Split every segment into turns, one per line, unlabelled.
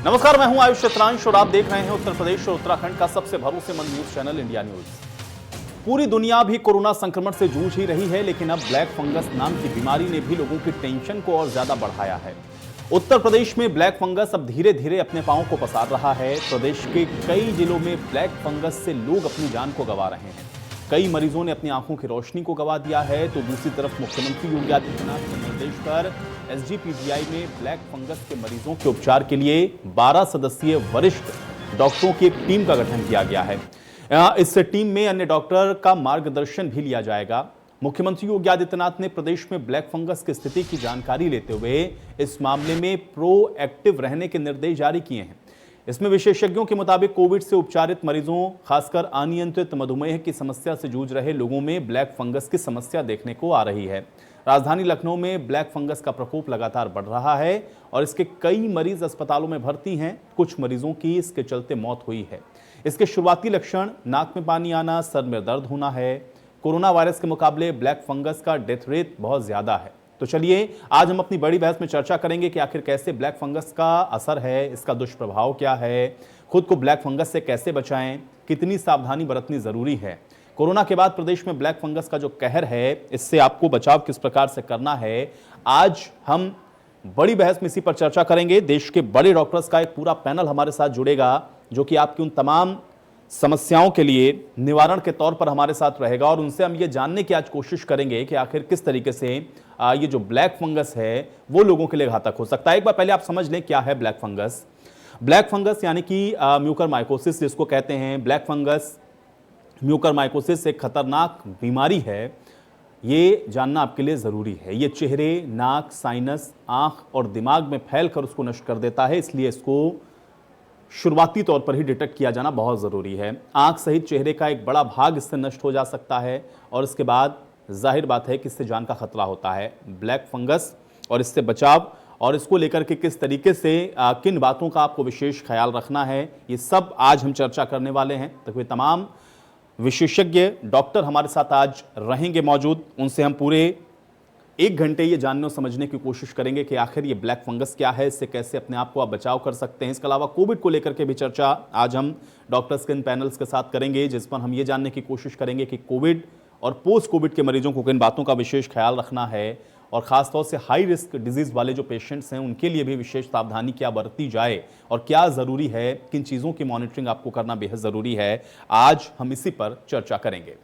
नमस्कार, मैं हूं आयुष चित्रांश और आप देख रहे हैं उत्तर प्रदेश और उत्तराखंड का सबसे भरोसेमंद न्यूज चैनल इंडिया न्यूज। पूरी दुनिया भी कोरोना संक्रमण से जूझ ही रही है, लेकिन अब ब्लैक फंगस नाम की बीमारी ने भी लोगों की टेंशन को और ज्यादा बढ़ाया है। उत्तर प्रदेश में ब्लैक फंगस अब धीरे धीरे अपने पांव को पसार रहा है। प्रदेश के कई जिलों में ब्लैक फंगस से लोग अपनी जान को गंवा रहे हैं। कई मरीजों ने अपनी आंखों की रोशनी को गंवा दिया है, तो दूसरी तरफ मुख्यमंत्री योगी आदित्यनाथ के निर्देश पर एसजीपीजीआई में ब्लैक फंगस के मरीजों के उपचार के लिए 12 सदस्यीय वरिष्ठ डॉक्टरों की एक टीम का गठन किया गया है। इस टीम में अन्य डॉक्टर का मार्गदर्शन भी लिया जाएगा। मुख्यमंत्री योगी आदित्यनाथ ने प्रदेश में ब्लैक फंगस की स्थिति की जानकारी लेते हुए इस मामले में प्रोएक्टिव रहने के निर्देश जारी किए हैं। इसमें विशेषज्ञों के मुताबिक कोविड से उपचारित मरीजों, खासकर अनियंत्रित मधुमेह की समस्या से जूझ रहे लोगों में ब्लैक फंगस की समस्या देखने को आ रही है। राजधानी लखनऊ में ब्लैक फंगस का प्रकोप लगातार बढ़ रहा है और इसके कई मरीज अस्पतालों में भर्ती हैं। कुछ मरीजों की इसके चलते मौत हुई है। इसके शुरुआती लक्षण नाक में पानी आना, सर में दर्द होना है। कोरोना वायरस के मुकाबले ब्लैक फंगस का डेथ रेट बहुत ज्यादा है। तो चलिए आज हम अपनी बड़ी बहस में चर्चा करेंगे कि आखिर कैसे ब्लैक फंगस का असर है, इसका दुष्प्रभाव क्या है, खुद को ब्लैक फंगस से कैसे बचाएं, कितनी सावधानी बरतनी जरूरी है। कोरोना के बाद प्रदेश में ब्लैक फंगस का जो कहर है, इससे आपको बचाव किस प्रकार से करना है, आज हम बड़ी बहस में इसी पर चर्चा करेंगे। देश के बड़े डॉक्टर्स का एक पूरा पैनल हमारे साथ जुड़ेगा, जो कि आपकी उन तमाम समस्याओं के लिए निवारण के तौर पर हमारे साथ रहेगा और उनसे हम ये जानने की आज कोशिश करेंगे कि आखिर किस तरीके से ये जो ब्लैक फंगस है वो लोगों के लिए घातक हो सकता है। एक बार पहले आप समझ लें क्या है ब्लैक फंगस। ब्लैक फंगस यानी कि म्यूकरमाइकोसिस जिसको कहते हैं। ब्लैक फंगस म्यूकरमाइकोसिस एक खतरनाक बीमारी है, ये जानना आपके लिए ज़रूरी है। ये चेहरे, नाक, साइनस, आँख और दिमाग में फैलकर उसको नष्ट कर देता है, इसलिए इसको शुरुआती तौर पर ही डिटेक्ट किया जाना बहुत ज़रूरी है। आँख सहित चेहरे का एक बड़ा भाग इससे नष्ट हो जा सकता है और इसके बाद जाहिर बात है कि इससे जान का खतरा होता है। ब्लैक फंगस और इससे बचाव और इसको लेकर के किस तरीके से किन बातों का आपको विशेष ख्याल रखना है, ये सब आज हम चर्चा करने वाले हैं। तो वे तमाम विशेषज्ञ डॉक्टर हमारे साथ आज रहेंगे मौजूद। उनसे हम पूरे 1 घंटे ये जानने और समझने की कोशिश करेंगे कि आखिर ये ब्लैक फंगस क्या है, इससे कैसे अपने आप को आप बचाव कर सकते हैं। इसके अलावा कोविड को लेकर के भी चर्चा आज हम डॉक्टर्स के इन पैनल्स के साथ करेंगे, जिस पर हम ये जानने की कोशिश करेंगे कि कोविड और पोस्ट कोविड के मरीजों को किन बातों का विशेष ख्याल रखना है और खासतौर से हाई रिस्क डिजीज वाले जो पेशेंट्स हैं उनके लिए भी विशेष सावधानी क्या बरती जाए और क्या ज़रूरी है, किन चीज़ों की मॉनिटरिंग आपको करना बेहद ज़रूरी है। आज हम इसी पर चर्चा करेंगे।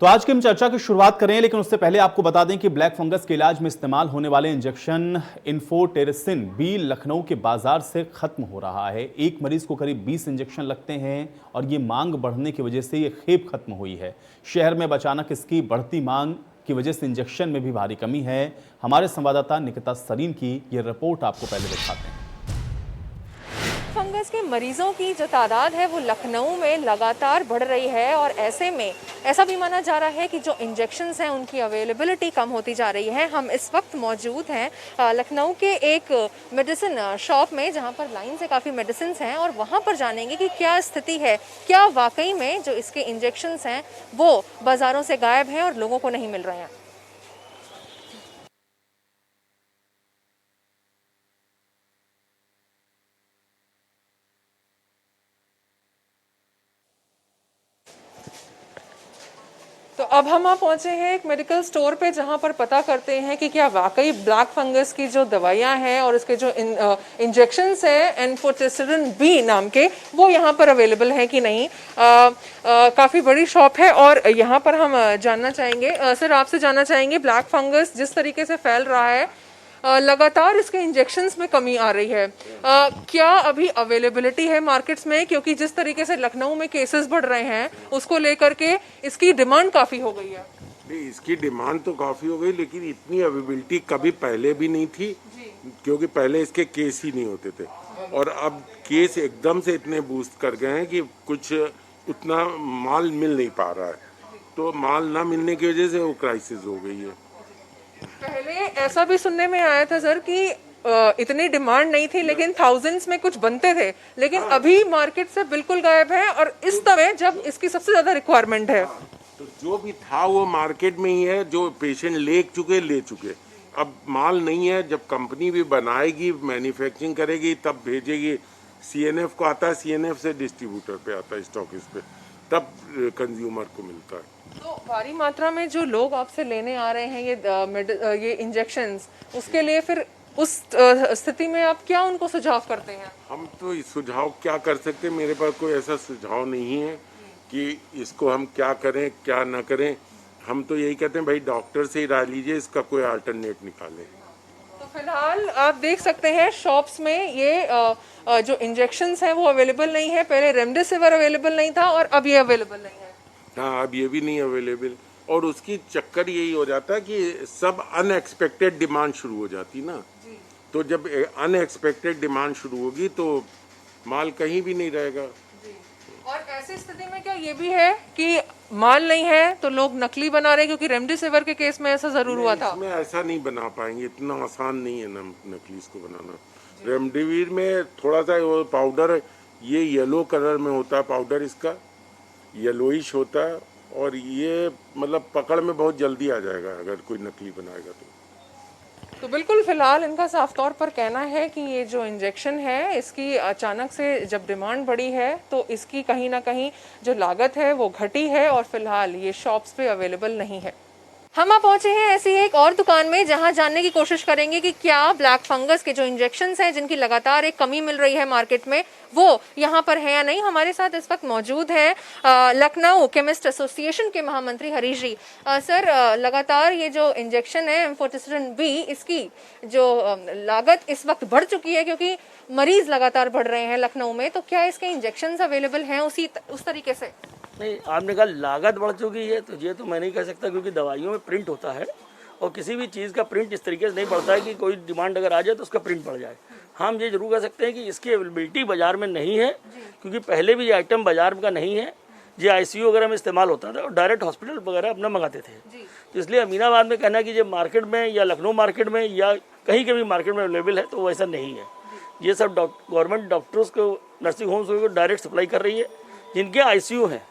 तो आज की हम चर्चा की शुरुआत करें, लेकिन उससे पहले आपको बता दें कि ब्लैक फंगस के इलाज में इस्तेमाल होने वाले इंजेक्शन इन्फोटेरिसिन भी लखनऊ के बाजार से खत्म हो रहा है। एक मरीज को करीब 20 इंजेक्शन लगते हैं और ये मांग बढ़ने की वजह से ये खेप खत्म हुई है। शहर में अचानक इसकी बढ़ती मांग की वजह से इंजेक्शन में भी भारी कमी है। हमारे संवाददाता निकिता सरीन की ये रिपोर्ट आपको पहले दिखाते हैं।
फंगस के मरीजों की जो तादाद है वो लखनऊ में लगातार बढ़ रही है और ऐसे में ऐसा भी माना जा रहा है कि जो इंजेक्शन्स हैं उनकी अवेलेबिलिटी कम होती जा रही है। हम इस वक्त मौजूद हैं लखनऊ के एक मेडिसिन शॉप में, जहां पर लाइन से काफ़ी मेडिसिन हैं और वहां पर जानेंगे कि क्या स्थिति है, क्या वाकई में जो इसके इंजेक्शन्स हैं वो बाज़ारों से गायब हैं और लोगों को नहीं मिल रहे हैं। तो अब हम आप पहुंचे हैं एक मेडिकल स्टोर पे, जहां पर पता करते हैं कि क्या वाकई ब्लैक फंगस की जो दवाइयां हैं और इसके जो इंजेक्शन्स हैं एन्फोटेरिसिन बी नाम के, वो यहां पर अवेलेबल हैं कि नहीं। काफ़ी बड़ी शॉप है और यहां पर हम जानना चाहेंगे, सर आपसे जानना चाहेंगे, ब्लैक फंगस जिस तरीके से फैल रहा है, लगातार इसके इंजेक्शन्स में कमी आ रही है, क्या अभी अवेलेबिलिटी है मार्केट्स में? क्योंकि जिस तरीके से लखनऊ में केसेस बढ़ रहे हैं उसको लेकर के इसकी डिमांड काफ़ी हो गई है।
नहीं, इसकी डिमांड तो काफ़ी हो गई, लेकिन इतनी अवेलेबिलिटी कभी पहले भी नहीं थी, क्योंकि पहले इसके केस ही नहीं होते थे और अब केस एकदम से इतने बूस्ट कर गए हैं कि कुछ उतना माल मिल नहीं पा रहा है। तो माल ना मिलने की वजह से वो क्राइसिस हो गई है।
पहले ऐसा भी सुनने में आया था सर कि इतनी डिमांड नहीं थी, लेकिन थाउजेंड्स में कुछ बनते थे, लेकिन अभी मार्केट से बिल्कुल गायब है और इस समय जब इसकी सबसे ज्यादा रिक्वायरमेंट है।
तो जो भी था वो मार्केट में ही है, जो पेशेंट ले चुके। अब माल नहीं है, जब कंपनी भी बनाएगी, मैन्युफैक्चरिंग करेगी, तब भेजेगी। सीएनएफ को आता है, सीएनएफ से डिस्ट्रीब्यूटर पे आता है, स्टॉकिस्ट पे, तब कंज्यूमर को मिलता है।
तो भारी मात्रा में जो लोग आपसे लेने आ रहे हैं ये इंजेक्शंस, उसके लिए फिर उस स्थिति में आप क्या उनको सुझाव करते हैं?
हम तो इस सुझाव क्या कर सकते हैं, मेरे पास कोई ऐसा सुझाव नहीं है कि इसको हम क्या करें क्या ना करें। हम तो यही कहते हैं भाई डॉक्टर से ही राय लीजिए, इसका कोई अल्टरनेट निकालें।
तो फिलहाल आप देख सकते हैं शॉप्स में ये जो इंजेक्शंस हैं वो अवेलेबल नहीं है। पहले रेमडेसिविर अवेलेबल नहीं था और अब ये अवेलेबल नहीं है।
हाँ, अब ये भी नहीं अवेलेबल, और उसकी चक्कर यही हो जाता है कि सब अनएक्सपेक्टेड डिमांड शुरू हो जाती ना। तो जब अनएक्सपेक्टेड डिमांड शुरू होगी तो माल कहीं भी नहीं रहेगा।
और ऐसी स्थिति में क्या ये भी है कि माल नहीं है तो लोग नकली बना रहे हैं? क्योंकि रेमडेसिविर के केस में ऐसा जरूर हुआ था।
इसमें ऐसा नहीं बना पाएंगे, इतना आसान नहीं है नकली इसको बनाना। रेमडेसिविर में थोड़ा सा वो पाउडर, ये येलो कलर में होता है पाउडर, इसका येलोइश होता है, और ये मतलब पकड़ में बहुत जल्दी आ जाएगा अगर कोई नकली बनाएगा
तो बिल्कुल फिलहाल इनका साफ तौर पर कहना है कि ये जो इंजेक्शन है इसकी अचानक से जब डिमांड बढ़ी है तो इसकी कहीं ना कहीं जो लागत है वो घटी है और फिलहाल ये शॉप्स पे अवेलेबल नहीं है। हम आप पहुंचे हैं ऐसी एक और दुकान में जहां जानने की कोशिश करेंगे कि क्या ब्लैक फंगस के जो इंजेक्शंस हैं जिनकी लगातार एक कमी मिल रही है मार्केट में, वो यहां पर है या नहीं। हमारे साथ इस वक्त मौजूद हैं लखनऊ केमिस्ट एसोसिएशन के महामंत्री हरीश जी। सर, लगातार ये जो इंजेक्शन है एम्फोटेसिलिन बी, इसकी जो लागत इस वक्त बढ़ चुकी है क्योंकि मरीज लगातार बढ़ रहे हैं लखनऊ में, तो क्या इसके इंजेक्शन अवेलेबल हैं उस तरीके से?
नहीं, आपने कहा लागत बढ़ चुकी है तो ये तो मैं नहीं कह सकता, क्योंकि दवाइयों में प्रिंट होता है और किसी भी चीज़ का प्रिंट इस तरीके से नहीं बढ़ता है कि कोई डिमांड अगर आ जाए तो उसका प्रिंट बढ़ जाए। हम ये जरूर कह सकते हैं कि इसकी अवेलेबिलिटी बाजार में नहीं है, क्योंकि पहले भी ये आइटम बाजार का नहीं है। ये आईसीयू वगैरह में इस्तेमाल होता था और डायरेक्ट हॉस्पिटल वगैरह अपना मंगाते थे। तो इसलिए अमीनाबाद में कहना कि ये मार्केट में या लखनऊ मार्केट में या कहीं के भी मार्केट में अवेलेबल है तो वैसा नहीं है। ये सब गवर्नमेंट डॉक्टर्स को, नर्सिंग होम्स को डायरेक्ट सप्लाई कर रही है जिनके आईसीयू हैं,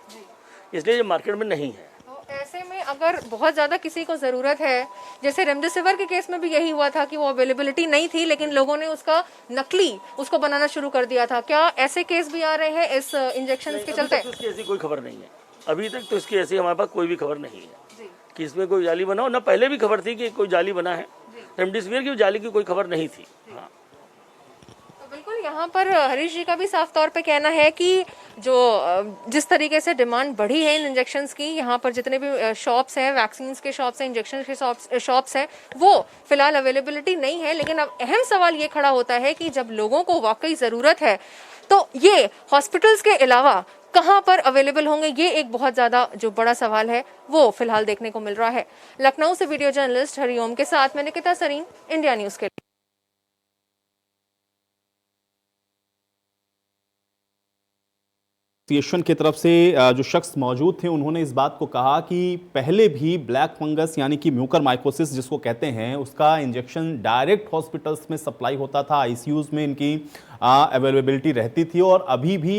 इसलिए ये मार्केट में नहीं है।
तो ऐसे में अगर बहुत ज़्यादा किसी को ज़रूरत है, जैसे रेमडेसिविर के केस में भी यही हुआ था कि वो अवेलेबिलिटी नहीं थी लेकिन लोगों ने उसका नकली उसको बनाना शुरू कर दिया था, क्या ऐसे केस भी आ रहे हैं इस इंजेक्शन के चलते?
तो इसकी ऐसी कोई खबर नहीं है, अभी तक तो इसकी ऐसी हमारे पास कोई भी खबर नहीं है कि इसमें कोई जाली बना हो। ना पहले भी खबर थी कि कोई जाली बना है, रेमडेसिविर की जाली की कोई खबर नहीं थी। हाँ,
बिल्कुल, यहाँ पर हरीश जी का भी साफ तौर पे कहना है कि जो जिस तरीके से डिमांड बढ़ी है इन इंजेक्शंस की, यहाँ पर जितने भी शॉप्स हैं, वैक्सीन के शॉप्स हैं, इंजेक्शन के शॉप्स हैं, वो फिलहाल अवेलेबिलिटी नहीं है। लेकिन अब अहम सवाल ये खड़ा होता है कि जब लोगों को वाकई ज़रूरत है तो ये हॉस्पिटल्स के अलावा कहाँ पर अवेलेबल होंगे, ये एक बहुत ज़्यादा जो बड़ा सवाल है वो फिलहाल देखने को मिल रहा है। लखनऊ से वीडियो जर्नलिस्ट हरिओम के साथ मैं निकिता सरीन, इंडिया न्यूज़ के लिए।
एसोसिएशन की तरफ से जो शख्स मौजूद थे उन्होंने इस बात को कहा कि पहले भी ब्लैक फंगस यानी कि म्यूकरमाइकोसिस जिसको कहते हैं उसका इंजेक्शन डायरेक्ट हॉस्पिटल्स में सप्लाई होता था, आईसीयूज में इनकी अवेलेबिलिटी रहती थी और अभी भी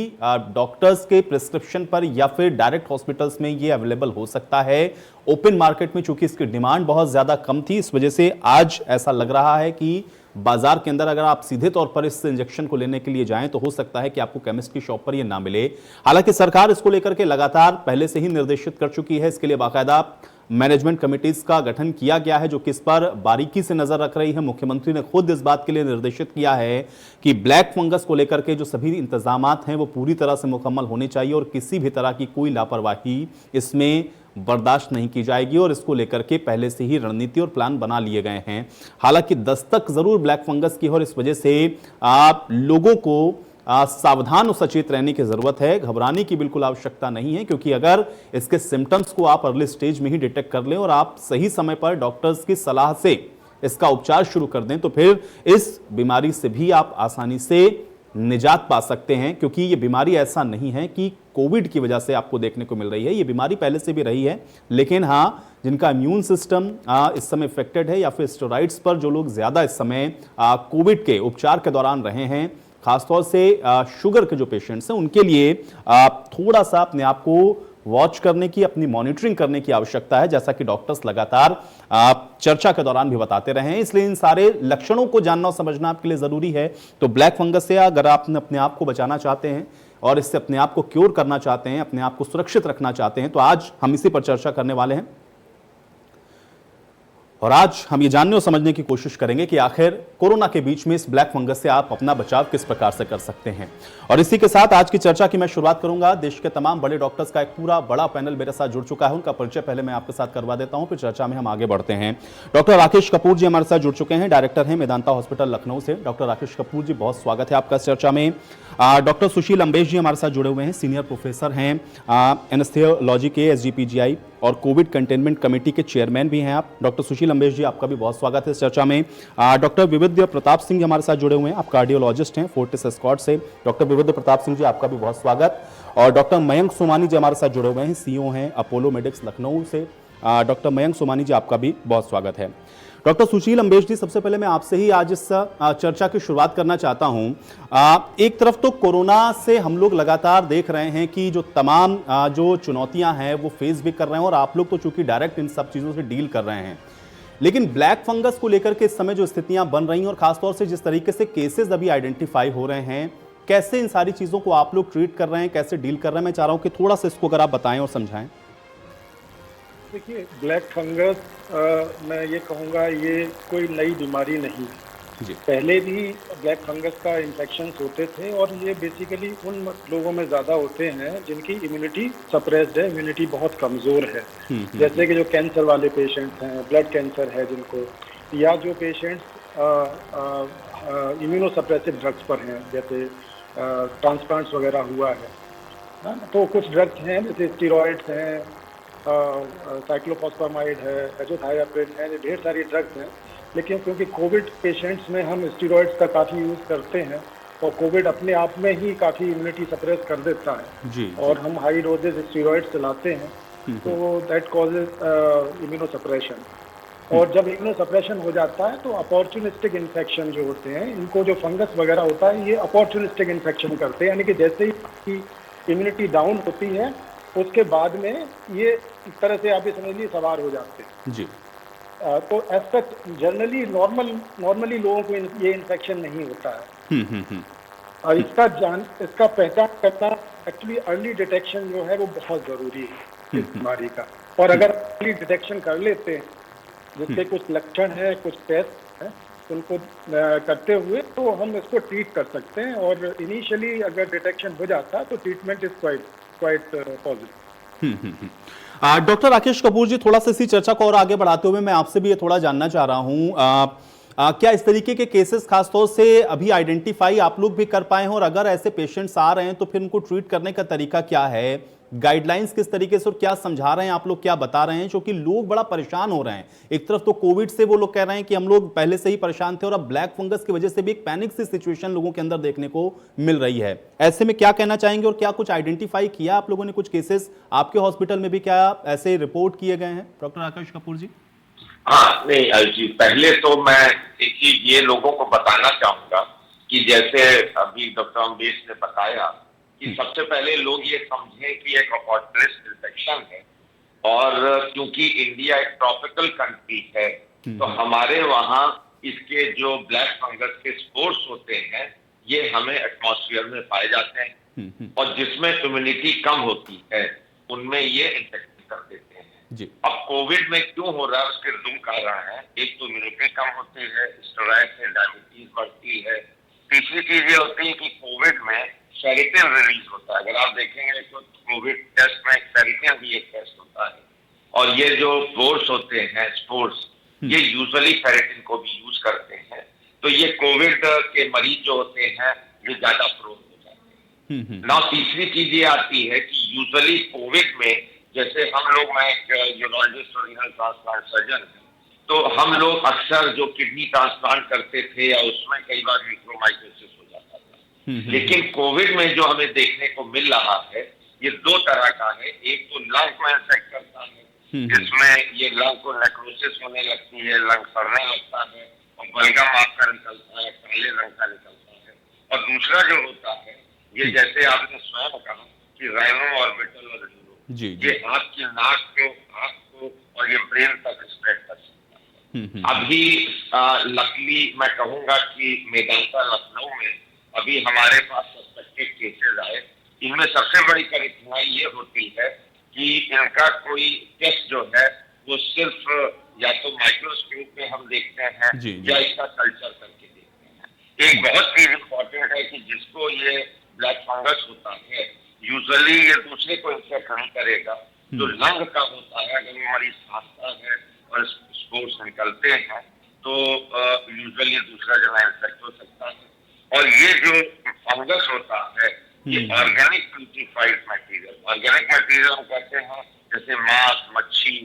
डॉक्टर्स के प्रिस्क्रिप्शन पर या फिर डायरेक्ट हॉस्पिटल्स में ये अवेलेबल हो सकता है। ओपन मार्केट में चूंकि इसकी डिमांड बहुत ज़्यादा कम थी, इस वजह से आज ऐसा लग रहा है कि बाजार के अंदर अगर आप सीधे तौर पर इस इंजेक्शन को लेने के लिए जाएं तो हो सकता है कि आपको केमिस्ट की शॉप पर यह ना मिले। हालांकि सरकार इसको लेकर के लगातार पहले से ही निर्देशित कर चुकी है, इसके लिए बाकायदा मैनेजमेंट कमिटीज का गठन किया गया है जो किस पर बारीकी से नजर रख रही है। मुख्यमंत्री ने खुद इस बात के लिए निर्देशित किया है कि ब्लैक फंगस को लेकर के जो सभी इंतजामात हैं वो पूरी तरह से मुकम्मल होने चाहिए और किसी भी तरह की कोई लापरवाही इसमें बर्दाश्त नहीं की जाएगी और इसको लेकर के पहले से ही रणनीति और प्लान बना लिए गए हैं। हालांकि दस्तक जरूर ब्लैक फंगस की और इस वजह से आप लोगों को सावधान और सचेत रहने की जरूरत है। घबराने की बिल्कुल आवश्यकता नहीं है, क्योंकि अगर इसके सिम्टम्स को आप अर्ली स्टेज में ही डिटेक्ट कर लें और आप सही समय पर डॉक्टर्स की सलाह से इसका उपचार शुरू कर दें तो फिर इस बीमारी से भी आप आसानी से निजात पा सकते हैं। क्योंकि ये बीमारी ऐसा नहीं है कि कोविड की वजह से आपको देखने को मिल रही है, ये बीमारी पहले से भी रही है, लेकिन हाँ जिनका इम्यून सिस्टम इस समय इफेक्टेड है या फिर स्टेरॉइड्स पर जो लोग ज्यादा इस समय कोविड के उपचार के दौरान रहे हैं, खासतौर से शुगर के जो पेशेंट्स हैं उनके लिए थोड़ा सा अपने आप को वॉच करने की, अपनी मॉनिटरिंग करने की आवश्यकता है, जैसा कि डॉक्टर्स लगातार चर्चा के दौरान भी बताते रहे हैं। इसलिए इन सारे लक्षणों को जानना और समझना आपके लिए जरूरी है। तो ब्लैक फंगस से अगर आप अपने आप को बचाना चाहते हैं और इससे अपने आप को क्योर करना चाहते हैं, अपने आप को सुरक्षित रखना चाहते हैं, तो आज हम इसी पर चर्चा करने वाले हैं। और आज हम ये जानने और समझने की कोशिश करेंगे कि आखिर कोरोना के बीच में इस ब्लैक फंगस से आप अपना बचाव किस प्रकार से कर सकते हैं। और इसी के साथ आज की चर्चा की मैं शुरुआत करूंगा। देश के तमाम बड़े डॉक्टर्स का एक पूरा बड़ा पैनल मेरे साथ जुड़ चुका है। उनका परिचय पहले मैं आपके साथ करवा देता हूं, फिर चर्चा में हम आगे बढ़ते हैं। डॉक्टर राकेश कपूर जी हमारे साथ जुड़ चुके हैं, डायरेक्टर हैं मेदांता हॉस्पिटल लखनऊ से। डॉक्टर राकेश कपूर जी, बहुत स्वागत है आपका इस चर्चा में। डॉक्टर सुशील अम्बेश जी हमारे साथ जुड़े हुए हैं, सीनियर प्रोफेसर हैं एनेस्थेसियोलॉजी के SGPGI और कोविड कंटेनमेंट कमेटी के चेयरमैन भी हैं आप। डॉक्टर सुशील अम्बेश जी, आपका भी बहुत स्वागत है इस चर्चा में। डॉक्टर विविध्य प्रताप सिंह जी हमारे साथ जुड़े हुए हैं, आप कार्डियोलॉजिस्ट हैं फोर्टिस एस्कॉर्ट से। डॉक्टर विविध्य प्रताप सिंह जी, आपका भी बहुत स्वागत। और डॉक्टर मयंक सोमानी जी हमारे साथ जुड़े हुए हैं, CEO हैं अपोलो मेडिक्स लखनऊ से। डॉक्टर मयंक सोमानी जी, आपका भी बहुत स्वागत है। डॉक्टर सुशील अम्बेश जी, सबसे पहले मैं आपसे ही आज इस चर्चा की शुरुआत करना चाहता हूं। एक तरफ तो कोरोना से हम लोग लगातार देख रहे हैं कि जो तमाम जो चुनौतियां हैं वो फेस भी कर रहे हैं, और आप लोग तो चूंकि डायरेक्ट इन सब चीज़ों से डील कर रहे हैं। लेकिन ब्लैक फंगस को लेकर के इस समय जो स्थितियां बन रही हैं और खासतौर से जिस तरीके से केसेस अभी आइडेंटिफाई हो रहे हैं, कैसे इन सारी चीज़ों को आप लोग ट्रीट कर रहे हैं, कैसे डील कर रहे हैं, मैं चाह रहा हूँ कि थोड़ा सा इसको अगर आप बताएं और समझाएं।
देखिए, ब्लैक फंगस मैं ये कहूँगा ये कोई नई बीमारी नहीं है। पहले भी ब्लैक फंगस का इन्फेक्शन होते थे, और ये बेसिकली उन लोगों में ज़्यादा होते हैं जिनकी इम्यूनिटी सप्रेस्ड है, इम्यूनिटी बहुत कमज़ोर है। जैसे कि जो कैंसर वाले पेशेंट्स हैं, ब्लड कैंसर है जिनको, या जो पेशेंट्स इम्यूनोसप्रेसिव ड्रग्स पर हैं, जैसे ट्रांसप्लांट्स वगैरह हुआ है। तो कुछ ड्रग्स हैं जैसे स्टीरॉइड्स हैं, साइक्लोफॉस्फामाइड है, एजोथायाप्रिन है, ढेर सारी ड्रग्स हैं। लेकिन क्योंकि कोविड पेशेंट्स में हम स्टीरॉइड्स का काफ़ी यूज़ करते हैं, और कोविड अपने आप में ही काफ़ी इम्यूनिटी सप्रेस कर देता है जी, और हम हाई डोजेज स्टीरॉइड्स चलाते हैं, तो दैट कॉजेज इम्यूनोसप्रेशन। और जब इम्यूनोसप्रेशन हो जाता है तो अपॉर्चुनिस्टिक इन्फेक्शन जो होते हैं, इनको जो फंगस वगैरह होता है, ये अपॉर्चुनिस्टिक इन्फेक्शन करते हैं। यानी कि जैसे ही इम्यूनिटी डाउन होती है, उसके बाद में ये एक तरह से आप ये समझ लीजिए सवार हो जाते हैं जी। तो एस्पेक्ट जनरली नॉर्मली लोगों को ये इन्फेक्शन नहीं होता है। और इसका पहचान करना, एक्चुअली अर्ली डिटेक्शन जो है वो बहुत ज़रूरी है इस बीमारी का। और अगर अर्ली डिटेक्शन कर लेते हैं, जिसके कुछ लक्षण है, कुछ टेस्ट है, उनको करते हुए तो हम इसको ट्रीट कर सकते हैं। और इनिशियली अगर डिटेक्शन हो जाता है तो treatment is quite positive.
Doctor Rakesh Kapoor ji, थोड़ा सा इसी चर्चा को और आगे बढ़ाते हुए मैं आपसे भी ये थोड़ा जानना चाह रहा हूं, क्या इस तरीके के केसेस खासतौर से अभी आइडेंटिफाई आप लोग भी कर पाए हैं, और अगर ऐसे पेशेंट्स आ रहे हैं तो फिर उनको ट्रीट करने का तरीका क्या है, गाइडलाइंस किस तरीके से और क्या समझा रहे हैं आप लोग, क्या बता रहे हैं? क्योंकि लोग बड़ा परेशान हो रहे हैं। एक तरफ तो कोविड से वो लोग कह रहे हैं कि हम लोग पहले से ही परेशान थे, और अब ब्लैक फंगस की वजह से भी एक पैनिक सी सिचुएशन लोगों के अंदर देखने को मिल रही है। ऐसे में क्या कहना चाहेंगे, और क्या कुछ आइडेंटिफाई किया आप लोगों ने? कुछ केसेस आपके हॉस्पिटल में भी क्या ऐसे रिपोर्ट किए गए हैं, डॉक्टर राकेश कपूर जी?
हाँ, नहीं जी, पहले तो मैं एक चीज ये लोगों को बताना चाहूंगा कि जैसे अभी डॉक्टर अम्बेश ने बताया कि सबसे पहले लोग ये समझें कि एक अपॉर्चुनिस्ट इन्फेक्शन है, और क्योंकि इंडिया एक ट्रॉपिकल कंट्री है, तो हमारे वहाँ इसके जो ब्लैक फंगस के स्पोर्स होते हैं, ये हमें एटमॉस्फेयर में पाए जाते हैं, और जिसमें इम्यूनिटी कम होती है उनमें ये इन्फेक्शन कर देते हैं जी। अब कोविड में क्यों हो रहा है, उसके दो कारण है। एक तो इम्यूनिटी कम होती है, स्टेरॉइड से डायबिटीज बढ़ती है। तीसरी चीज ये होती है कि कोविड में फेरिटिन रिलीज होता है। अगर आप देखेंगे तो कोविड टेस्ट में फेरिटिन भी एक टेस्ट होता है, और ये जो स्पोर्स होते हैं, स्पोर्स, ये यूजुअली फेरिटिन को भी यूज करते हैं। तो ये कोविड के मरीज जो होते हैं ये ज्यादा प्रोन हो जाते हैं। ना तीसरी चीज ये आती है कि यूजुअली कोविड में, जैसे हम लोग, मैं एक यूरोलॉजिस्ट और रीनल ट्रांसप्लांट सर्जन हूँ, तो हम लोग अक्सर जो किडनी ट्रांसप्लांट करते थे या उसमें कई बार म्यूकोरमाइकोसिस हो जाता था। लेकिन कोविड में जो हमें देखने को मिल रहा है, ये दो तरह का है। एक तो लंग को इन्फेक्ट करता है, जिसमें ये लंग को नेक्रोसिस होने लगती है, लंग सड़ने लगता है, और बलगम आपका निकलता है, काले रंग का निकलता है। और दूसरा जो होता है, ये जैसे आपने स्वयं कहा कि राइनो ऑर्बिटल और
जी
ये आपकी नाक को, आंख को और ये ब्रेन तक स्प्रेड कर सकता है। अभी लकली मैं कहूंगा कि मेदांता लखनऊ में अभी हमारे पास सस्पेक्टेड केसेस आए। इनमें सबसे बड़ी कठिनाई ये होती है कि इनका कोई टेस्ट जो है वो सिर्फ या तो माइक्रोस्कोप में हम देखते हैं या इसका कल्चर करके देखते हैं। एक बहुत चीज इम्पोर्टेंट है कि जिसको ये ब्लैक फंगस होता है यूजुअली ये दूसरे को इन्फेक्ट नहीं करेगा। जो लंग का होता है, अगर वो मरीज खांसता है और स्पोर्स निकलते हैं तो यूजुअली दूसरा जना इन्फेक्ट हो सकता है। और ये जो फंगस होता है ये organic purified material, organic material हम कहते हैं जैसे मांस, मच्छी,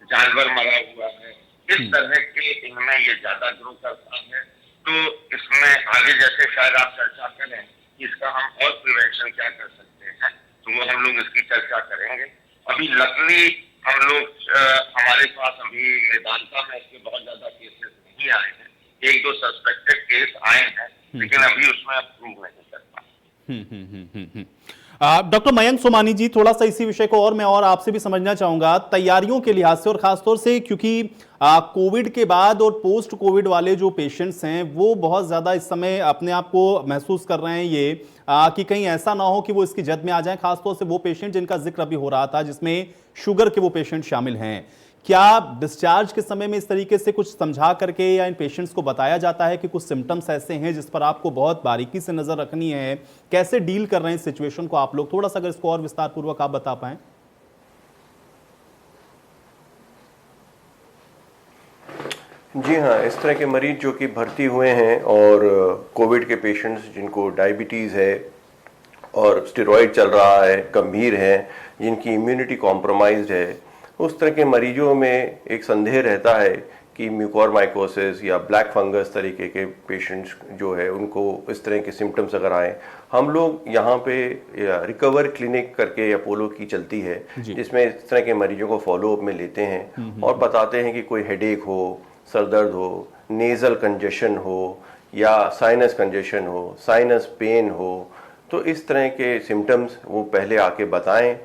जानवर मरा हुआ है, इस तरह के इनमें ये ज्यादा ग्रो करता है। तो इसमें आगे जैसे शायद आप चर्चा करें इसका हम और प्रिवेंशन क्या कर सकते हैं, तो वो हम लोग इसकी चर्चा करेंगे। अभी लकली हम लोग हमारे पास अभी मेदांता में इसके बहुत ज्यादा केसेस नहीं आए हैं। एक दो सस्पेक्टेड केस आए हैं लेकिन अभी उसमें अप्रूव नहीं कर पाए।
डॉक्टर मयंक सोमानी जी, थोड़ा सा इसी विषय को और मैं और आपसे भी समझना चाहूंगा तैयारियों के लिहाज से, और खासतौर से क्योंकि कोविड के बाद और पोस्ट कोविड वाले जो पेशेंट्स हैं वो बहुत ज्यादा इस समय अपने आप को महसूस कर रहे हैं ये कि कहीं ऐसा ना हो कि वो इसकी जद में आ जाएं, खासतौर से वो पेशेंट जिनका जिक्र अभी हो रहा था जिसमें शुगर के वो पेशेंट शामिल हैं। क्या डिस्चार्ज के समय में इस तरीके से कुछ समझा करके या इन पेशेंट्स को बताया जाता है कि कुछ सिम्टम्स ऐसे हैं जिस पर आपको बहुत बारीकी से नजर रखनी है? कैसे डील कर रहे हैं इस सिचुएशन को आप लोग? थोड़ा सा अगर इसको और विस्तार पूर्वक आप बता पाएं।
जी हाँ, इस तरह के मरीज जो कि भर्ती हुए हैं और कोविड के पेशेंट्स जिनको डायबिटीज़ है और स्टेरॉइड चल रहा है, गंभीर है, जिनकी इम्यूनिटी कॉम्प्रोमाइज्ड है, उस तरह के मरीजों में एक संदेह रहता है कि म्यूकोरमाइकोसिस या ब्लैक फंगस तरीके के पेशेंट्स जो है उनको इस तरह के सिम्टम्स अगर आए, हम लोग यहाँ पे रिकवर क्लिनिक करके अपोलो की चलती है जिसमें इस तरह के मरीजों को फॉलोअप में लेते हैं और बताते हैं कि कोई हेडेक हो, सर दर्द हो, नेज़ल कंजेशन हो या साइनस कंजेशन हो, साइनस पेन हो, तो इस तरह के सिम्टम्स वो पहले आके बताएं।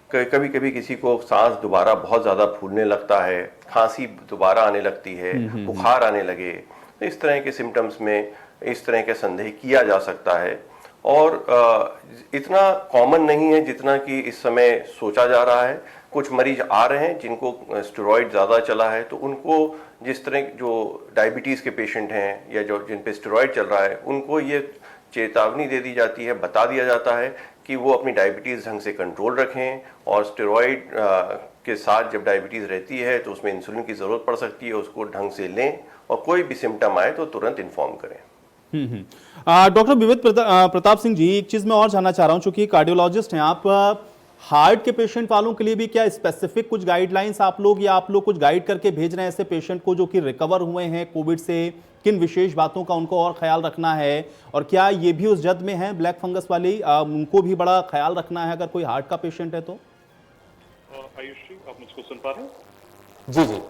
कभी कभी किसी को सांस दोबारा बहुत ज़्यादा फूलने लगता है, खांसी दोबारा आने लगती है, बुखार आने लगे, तो इस तरह के सिम्टम्स में इस तरह के संदेह किया जा सकता है। और इतना कॉमन नहीं है जितना कि इस समय सोचा जा रहा है। कुछ मरीज आ रहे हैं जिनको स्टेरॉइड ज़्यादा चला है, तो उनको जिस तरह जो डायबिटीज़ के पेशेंट हैं या जो जिन पे स्टेरॉइड चल रहा है उनको ये चेतावनी दे दी जाती है, बता दिया जाता है कि वो अपनी डायबिटीज़ ढंग से कंट्रोल रखें और स्टेरॉइड के साथ जब डायबिटीज़ रहती है तो उसमें इंसुलिन की ज़रूरत पड़ सकती है, उसको ढंग से लें और कोई भी सिम्टम आए तो तुरंत इन्फॉर्म करें।
डॉक्टर विविध प्रताप सिंह जी, एक चीज़ मैं और जानना चाह रहा हूँ, चूंकि कार्डियोलॉजिस्ट हैं आप, हार्ट के पेशेंट वालों के लिए भी क्या स्पेसिफिक कुछ गाइडलाइंस आप लोग कुछ गाइड करके भेज रहे हैं ऐसे पेशेंट को जो कि रिकवर हुए हैं कोविड से? किन विशेष बातों का उनको और ख्याल रखना है, और क्या ये भी उस जद में है ब्लैक फंगस वाली, उनको भी बड़ा ख्याल रखना है अगर कोई हार्ट का पेशेंट है तो?
आयुष जी, आप मुझको सुन पा रहे हैं?
जी जी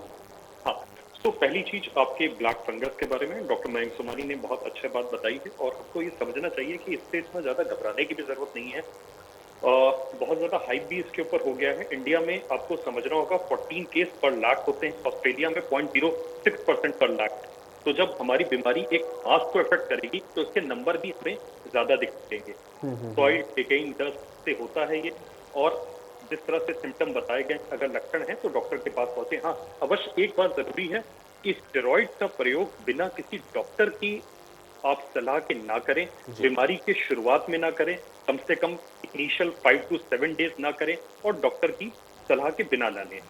हाँ, तो पहली चीज आपके ब्लैक फंगस के बारे में डॉक्टर मयंक सोमानी ने बहुत अच्छी बात बताई है और आपको ये समझना चाहिए कि इससे इतना ज्यादा घबराने की भी जरूरत नहीं है। बहुत ज्यादा हाइप भी इसके ऊपर हो गया है। इंडिया में आपको समझना होगा 14 केस पर लाख होते हैं, ऑस्ट्रेलिया में 0.06% पर लाख। तो जब हमारी बीमारी एक मास को इफेक्ट करेगी तो इसके नंबर भी हमें ज्यादा दिखेंगे। सॉइल डिकेइंग डस्ट से होता है ये, और जिस तरह से सिम्टम बताए गए अगर लक्षण है तो डॉक्टर के पास पहुंचे। हाँ, अवश्य एक बात जरूरी है कि स्टेरॉइड का प्रयोग बिना किसी डॉक्टर की आप सलाह के ना करें, बीमारी के शुरुआत में ना करें, कम से कम इनिशियल 5 to 7 डेज ना करें और डॉक्टर की सलाह के बिना ना लें।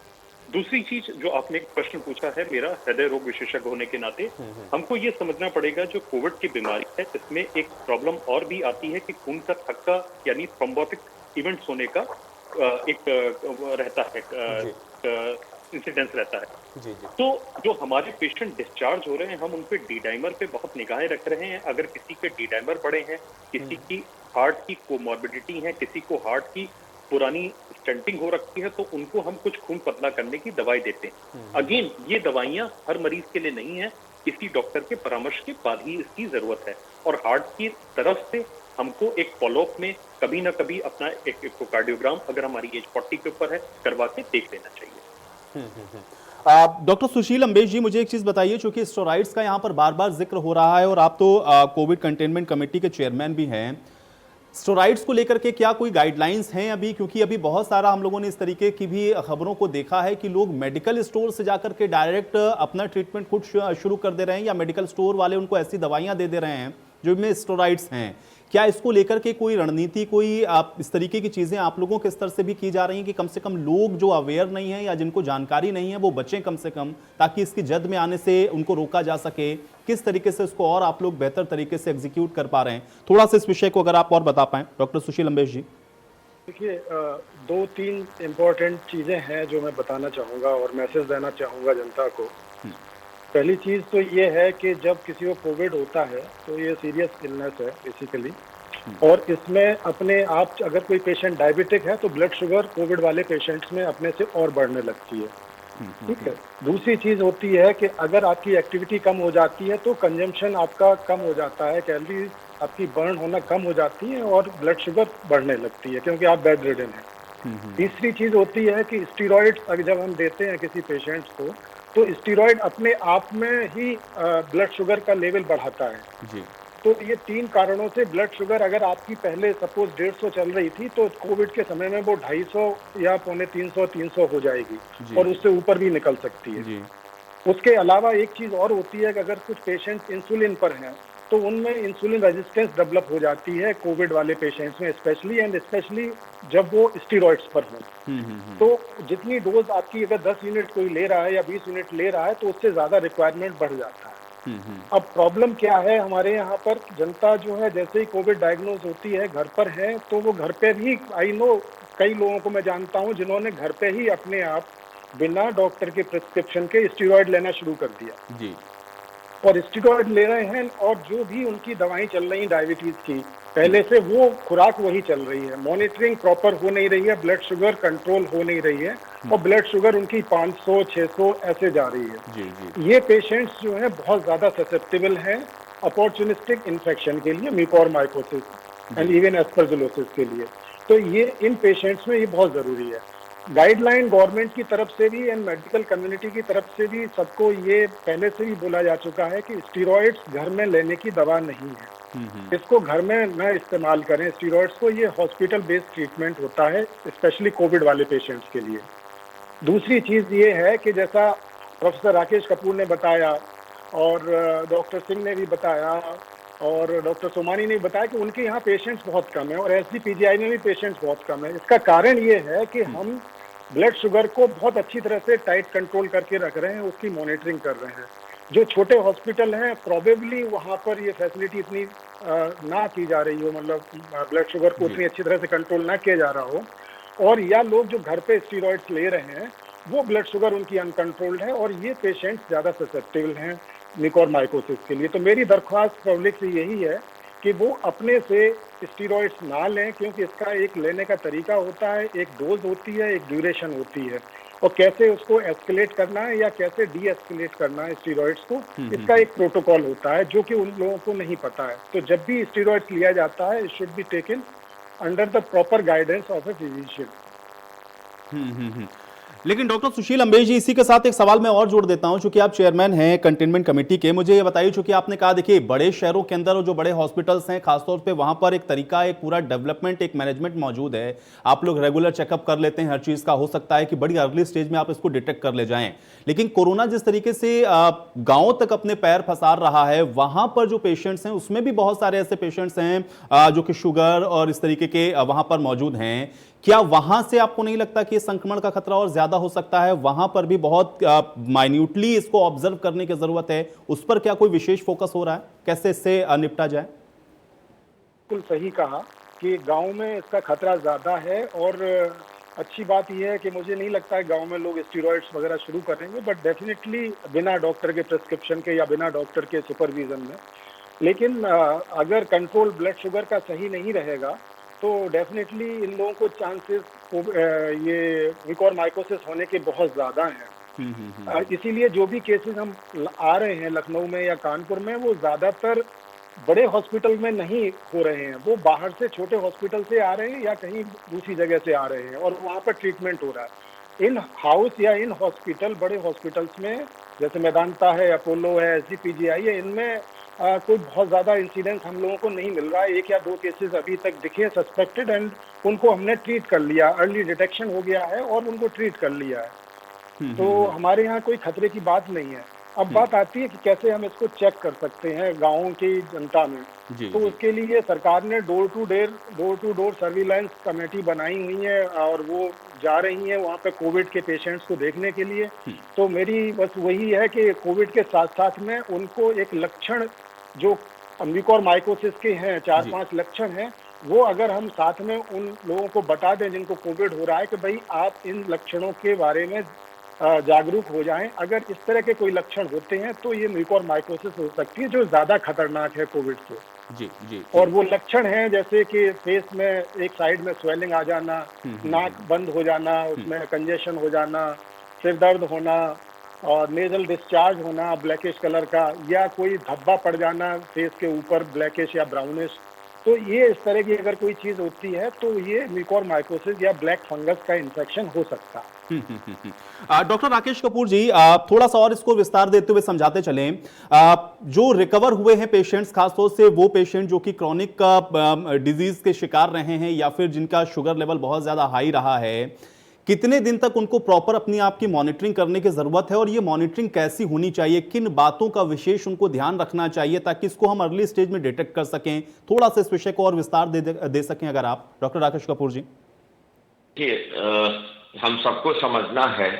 दूसरी चीज जो आपने एक प्रश्न पूछा है, मेरा हृदय रोग विशेषज्ञ होने के नाते हमको ये समझना पड़ेगा जो कोविड की बीमारी है इसमें एक प्रॉब्लम और भी आती है कि खून का थक्का यानी थ्रोम्बोटिक इवेंट्स होने का एक रहता है, इंसिडेंस रहता है। तो जो हमारे पेशेंट डिस्चार्ज हो रहे हैं हम उन पे डी डाइमर पे बहुत निगाहें रख रहे हैं। अगर किसी के डी डाइमर बढ़े हैं, किसी की हार्ट की कोमॉर्बिडिटी है, किसी को हार्ट की पुरानी स्टेंटिंग हो रखी है, तो उनको हम कुछ खून पतला करने की दवाई देते हैं। अगेन ये दवाइयां हर मरीज के लिए नहीं है, किसी डॉक्टर के परामर्श के बाद ही इसकी जरूरत है। और हार्ट की तरफ से
हमको एक फॉलोअप में कभी ना कभी अपना एक इकोकार्डियोग्राम अगर हमारी एज 40 के ऊपर है करवा के देख लेना चाहिए।
डॉक्टर सुशील अम्बेश जी, मुझे एक चीज बताइए, चूंकि स्टेरॉइड्स का यहाँ पर बार बार जिक्र हो रहा है और आप तो कोविड कंटेनमेंट कमेटी के चेयरमैन भी हैं, स्टेरॉइड्स को लेकर के क्या कोई गाइडलाइंस हैं अभी? क्योंकि अभी बहुत सारा हम लोगों ने इस तरीके की भी खबरों को देखा है कि लोग मेडिकल स्टोर से जाकर के डायरेक्ट अपना ट्रीटमेंट खुद शुरू कर दे रहे हैं, या मेडिकल स्टोर वाले उनको ऐसी दवाइयां दे रहे हैं जो इनमें स्टेरॉइड्स हैं। क्या इसको लेकर के कोई रणनीति, कोई आप इस तरीके की चीजें आप लोगों के स्तर से भी की जा रही हैं कि कम से कम लोग जो अवेयर नहीं है या जिनको जानकारी नहीं है वो बचें कम से कम, ताकि इसकी जद में आने से उनको रोका जा सके? किस तरीके से इसको और आप लोग बेहतर तरीके से एग्जीक्यूट कर पा रहे हैं? थोड़ा सा इस विषय को अगर आप और बता पाएं डॉक्टर सुशील अम्बेश जी।
देखिए, 2-3 इम्पोर्टेंट चीजें हैं जो मैं बताना चाहूंगा और मैसेज देना चाहूंगा जनता को। पहली चीज तो ये है कि जब किसी को कोविड होता है तो ये सीरियस इलनेस है बेसिकली, और इसमें अपने आप अगर कोई पेशेंट डायबिटिक है तो ब्लड शुगर कोविड वाले पेशेंट्स में अपने से और बढ़ने लगती है। ठीक है। दूसरी चीज होती है कि अगर आपकी एक्टिविटी कम हो जाती है तो कंजम्पशन आपका कम हो जाता है, कैलोरीज आपकी बर्न होना कम हो जाती है और ब्लड शुगर बढ़ने लगती है क्योंकि आप बेड रिडन हैं। तीसरी चीज होती है कि स्टीरॉइड्स अगर जब हम देते हैं किसी पेशेंट्स को तो स्टीरॉइड अपने आप में ही ब्लड शुगर का लेवल बढ़ाता है जी। तो ये 3 कारणों से ब्लड शुगर अगर आपकी पहले सपोज 150 चल रही थी तो कोविड के समय में वो 250 या 250-300 हो जाएगी और उससे ऊपर भी निकल सकती है जी। उसके अलावा एक चीज और होती है कि अगर कुछ पेशेंट्स इंसुलिन पर हैं तो उनमें इंसुलिन रेजिस्टेंस डेवलप हो जाती है कोविड वाले पेशेंट्स में स्पेशली जब वो स्टीरॉइड्स पर हों। तो जितनी डोज आपकी अगर 10 यूनिट कोई ले रहा है या 20 यूनिट ले रहा है तो उससे ज्यादा रिक्वायरमेंट बढ़ जाता है। अब प्रॉब्लम क्या है हमारे यहाँ पर, जनता जो है जैसे ही कोविड डायग्नोज होती है घर पर है तो वो घर पे भी, आई नो कई लोगों को मैं जानता हूँ जिन्होंने घर पे ही अपने आप बिना डॉक्टर के प्रिस्क्रिप्शन के स्टीरॉइड लेना शुरू कर दिया जी। और स्टीरॉइड ले रहे हैं और जो भी उनकी दवाएं चल रही डायबिटीज की पहले से वो खुराक वही चल रही है, मॉनिटरिंग प्रॉपर हो नहीं रही है, ब्लड शुगर कंट्रोल हो नहीं रही है और ब्लड शुगर उनकी 500-600 ऐसे जा रही है जी जी। ये पेशेंट्स जो हैं बहुत ज्यादा ससेप्टेबल हैं अपॉर्चुनिस्टिक इन्फेक्शन के लिए, म्यूकोरमाइकोसिस एंड इवन एस्परजिलोसिस के लिए। तो ये इन पेशेंट्स में ये बहुत जरूरी है। गाइडलाइन गवर्नमेंट की तरफ से भी एंड मेडिकल कम्युनिटी की तरफ से भी सबको ये पहले से ही बोला जा चुका है कि स्टीरॉइड्स घर में लेने की दवा नहीं है, इसको घर में न इस्तेमाल करें स्टीरॉइड्स को। ये हॉस्पिटल बेस्ड ट्रीटमेंट होता है स्पेशली कोविड वाले पेशेंट्स के लिए। दूसरी चीज ये है कि जैसा प्रोफेसर राकेश कपूर ने बताया और डॉक्टर सिंह ने भी बताया और डॉक्टर सोमानी ने बताया कि उनके यहाँ पेशेंट्स बहुत कम है और एसजीपीजीआई में भी पेशेंट्स बहुत कम है। इसका कारण ये है कि हम ब्लड शुगर को बहुत अच्छी तरह से टाइट कंट्रोल करके रख रहे हैं, उसकी मॉनिटरिंग कर रहे हैं। जो छोटे हॉस्पिटल हैं प्रोबेबली वहाँ पर ये फैसिलिटी इतनी ना की जा रही हो, मतलब ब्लड शुगर को उतनी अच्छी तरह से कंट्रोल ना किया जा रहा हो, और या लोग जो घर पे स्टीरॉइड्स ले रहे हैं वो ब्लड शुगर उनकी अनकंट्रोल्ड है और ये पेशेंट्स ज़्यादा ससेप्टेबल हैं म्यूकोरमाइकोसिस के लिए। तो मेरी दरख्वास्त पब्लिक से यही है कि वो अपने से स्टीरॉइड्स ना लें, क्योंकि इसका एक लेने का तरीका होता है, एक डोज होती है, एक ड्यूरेशन होती है, और कैसे उसको एस्केलेट करना है या कैसे डी एस्केलेट करना है स्टीरॉइड्स को, इसका एक प्रोटोकॉल होता है जो कि उन लोगों को नहीं पता है। तो जब भी स्टीरॉइड्स लिया जाता है it should be taken under the proper guidance of a physician.
लेकिन डॉक्टर सुशील अम्बेश जी, इसी के साथ एक सवाल मैं और जोड़ देता हूं, चूंकि आप चेयरमैन हैं कंटेनमेंट कमेटी के। मुझे ये बताइए, चूंकि आपने कहा देखिए बड़े शहरों के अंदर और जो बड़े हॉस्पिटल्स हैं खासतौर पे वहां पर एक तरीका, एक पूरा डेवलपमेंट, एक मैनेजमेंट मौजूद है, आप लोग रेगुलर चेकअप कर लेते हैं हर चीज का, हो सकता है कि बड़ी अर्ली स्टेज में आप इसको डिटेक्ट कर ले जाएं। लेकिन कोरोना जिस तरीके से गाँव तक अपने पैर फंसार रहा है, वहां पर जो पेशेंट्स हैं उसमें भी बहुत सारे ऐसे पेशेंट्स हैं जो कि शुगर और इस तरीके के वहां पर मौजूद हैं। क्या वहां से आपको नहीं लगता कि संक्रमण का खतरा और ज्यादा हो सकता है? वहां पर भी बहुत माइन्यूटली इसको ऑब्जर्व करने की जरूरत है, उस पर क्या कोई विशेष फोकस हो रहा है, कैसे इससे निपटा जाए?
बिल्कुल सही कहा कि गांव में इसका खतरा ज्यादा है, और अच्छी बात यह है कि मुझे नहीं लगता है गांव में लोग स्टीरॉइड्स वगैरह शुरू करेंगे, बट डेफिनेटली बिना डॉक्टर के प्रिस्क्रिप्शन के या बिना डॉक्टर के सुपरविजन में। लेकिन अगर कंट्रोल ब्लड शुगर का सही नहीं रहेगा तो डेफिनेटली इन लोगों को चांसेस ये म्यूकोरमाइकोसिस होने के बहुत ज़्यादा हैं। इसीलिए जो भी केसेस हम आ रहे हैं लखनऊ में या कानपुर में, वो ज़्यादातर बड़े हॉस्पिटल में नहीं हो रहे हैं, वो बाहर से छोटे हॉस्पिटल से आ रहे हैं या कहीं दूसरी जगह से आ रहे हैं और वहाँ पर ट्रीटमेंट हो रहा है। इन हाउस या इन हॉस्पिटल, बड़े हॉस्पिटल्स में जैसे मेदांता है, अपोलो है, SGPGI है, इनमें कोई बहुत ज़्यादा इंसिडेंस हम लोगों को नहीं मिल रहा है। 1 या 2 केसेस अभी तक दिखे सस्पेक्टेड एंड उनको हमने ट्रीट कर लिया, अर्ली डिटेक्शन हो गया है और उनको ट्रीट कर लिया है। तो हमारे यहाँ कोई खतरे की बात नहीं है। अब बात आती है कि कैसे हम इसको चेक कर सकते हैं गाँव की जनता में। तो उसके लिए सरकार ने door to door surveillance committee बनाई हुई है और वो जा रही है वहाँ पे कोविड के पेशेंट्स को देखने के लिए। तो मेरी बस वही है कि कोविड के साथ साथ में उनको एक लक्षण जो म्यूकोरमाइकोसिस के हैं, 4-5 लक्षण हैं, वो अगर हम साथ में उन लोगों को बता दें जिनको कोविड हो रहा है कि भाई आप इन लक्षणों के बारे में जागरूक हो जाएं। अगर इस तरह के कोई लक्षण होते हैं तो ये म्यूकोरमाइकोसिस हो सकती है जो ज्यादा खतरनाक है कोविड से।
जी।
और वो लक्षण हैं जैसे कि फेस में एक साइड में स्वेलिंग आ जाना, नाक बंद हो जाना, उसमें कंजेशन हो जाना, सिर दर्द होना और नेजल डिस्चार्ज होना ब्लैकिश कलर का, या कोई धब्बा पड़ जाना फेस के ऊपर ब्लैकिश या ब्राउनिश। तो ये इस तरह की अगर कोई चीज होती है तो ये म्यूकोरमाइकोसिस या ब्लैक फंगस का इन्फेक्शन हो सकता है।
डॉक्टर राकेश कपूर जी, थोड़ा सा और इसको विस्तार देते हुए समझाते चलें। जो रिकवर हुए हैं पेशेंट्स, खासतौर से वो पेशेंट जो कि क्रॉनिक डिजीज के शिकार रहे हैं या फिर जिनका शुगर लेवल बहुत ज्यादा हाई रहा है, कितने दिन तक उनको प्रॉपर अपनी आप की मॉनिटरिंग करने की जरूरत है और ये मॉनिटरिंग कैसी होनी चाहिए, किन बातों का विशेष उनको ध्यान रखना चाहिए ताकि इसको हम अर्ली स्टेज में डिटेक्ट कर सकें? थोड़ा सा इस विषय को और विस्तार दे सकें अगर आप, डॉक्टर राकेश कपूर जी।
हम सबको समझना है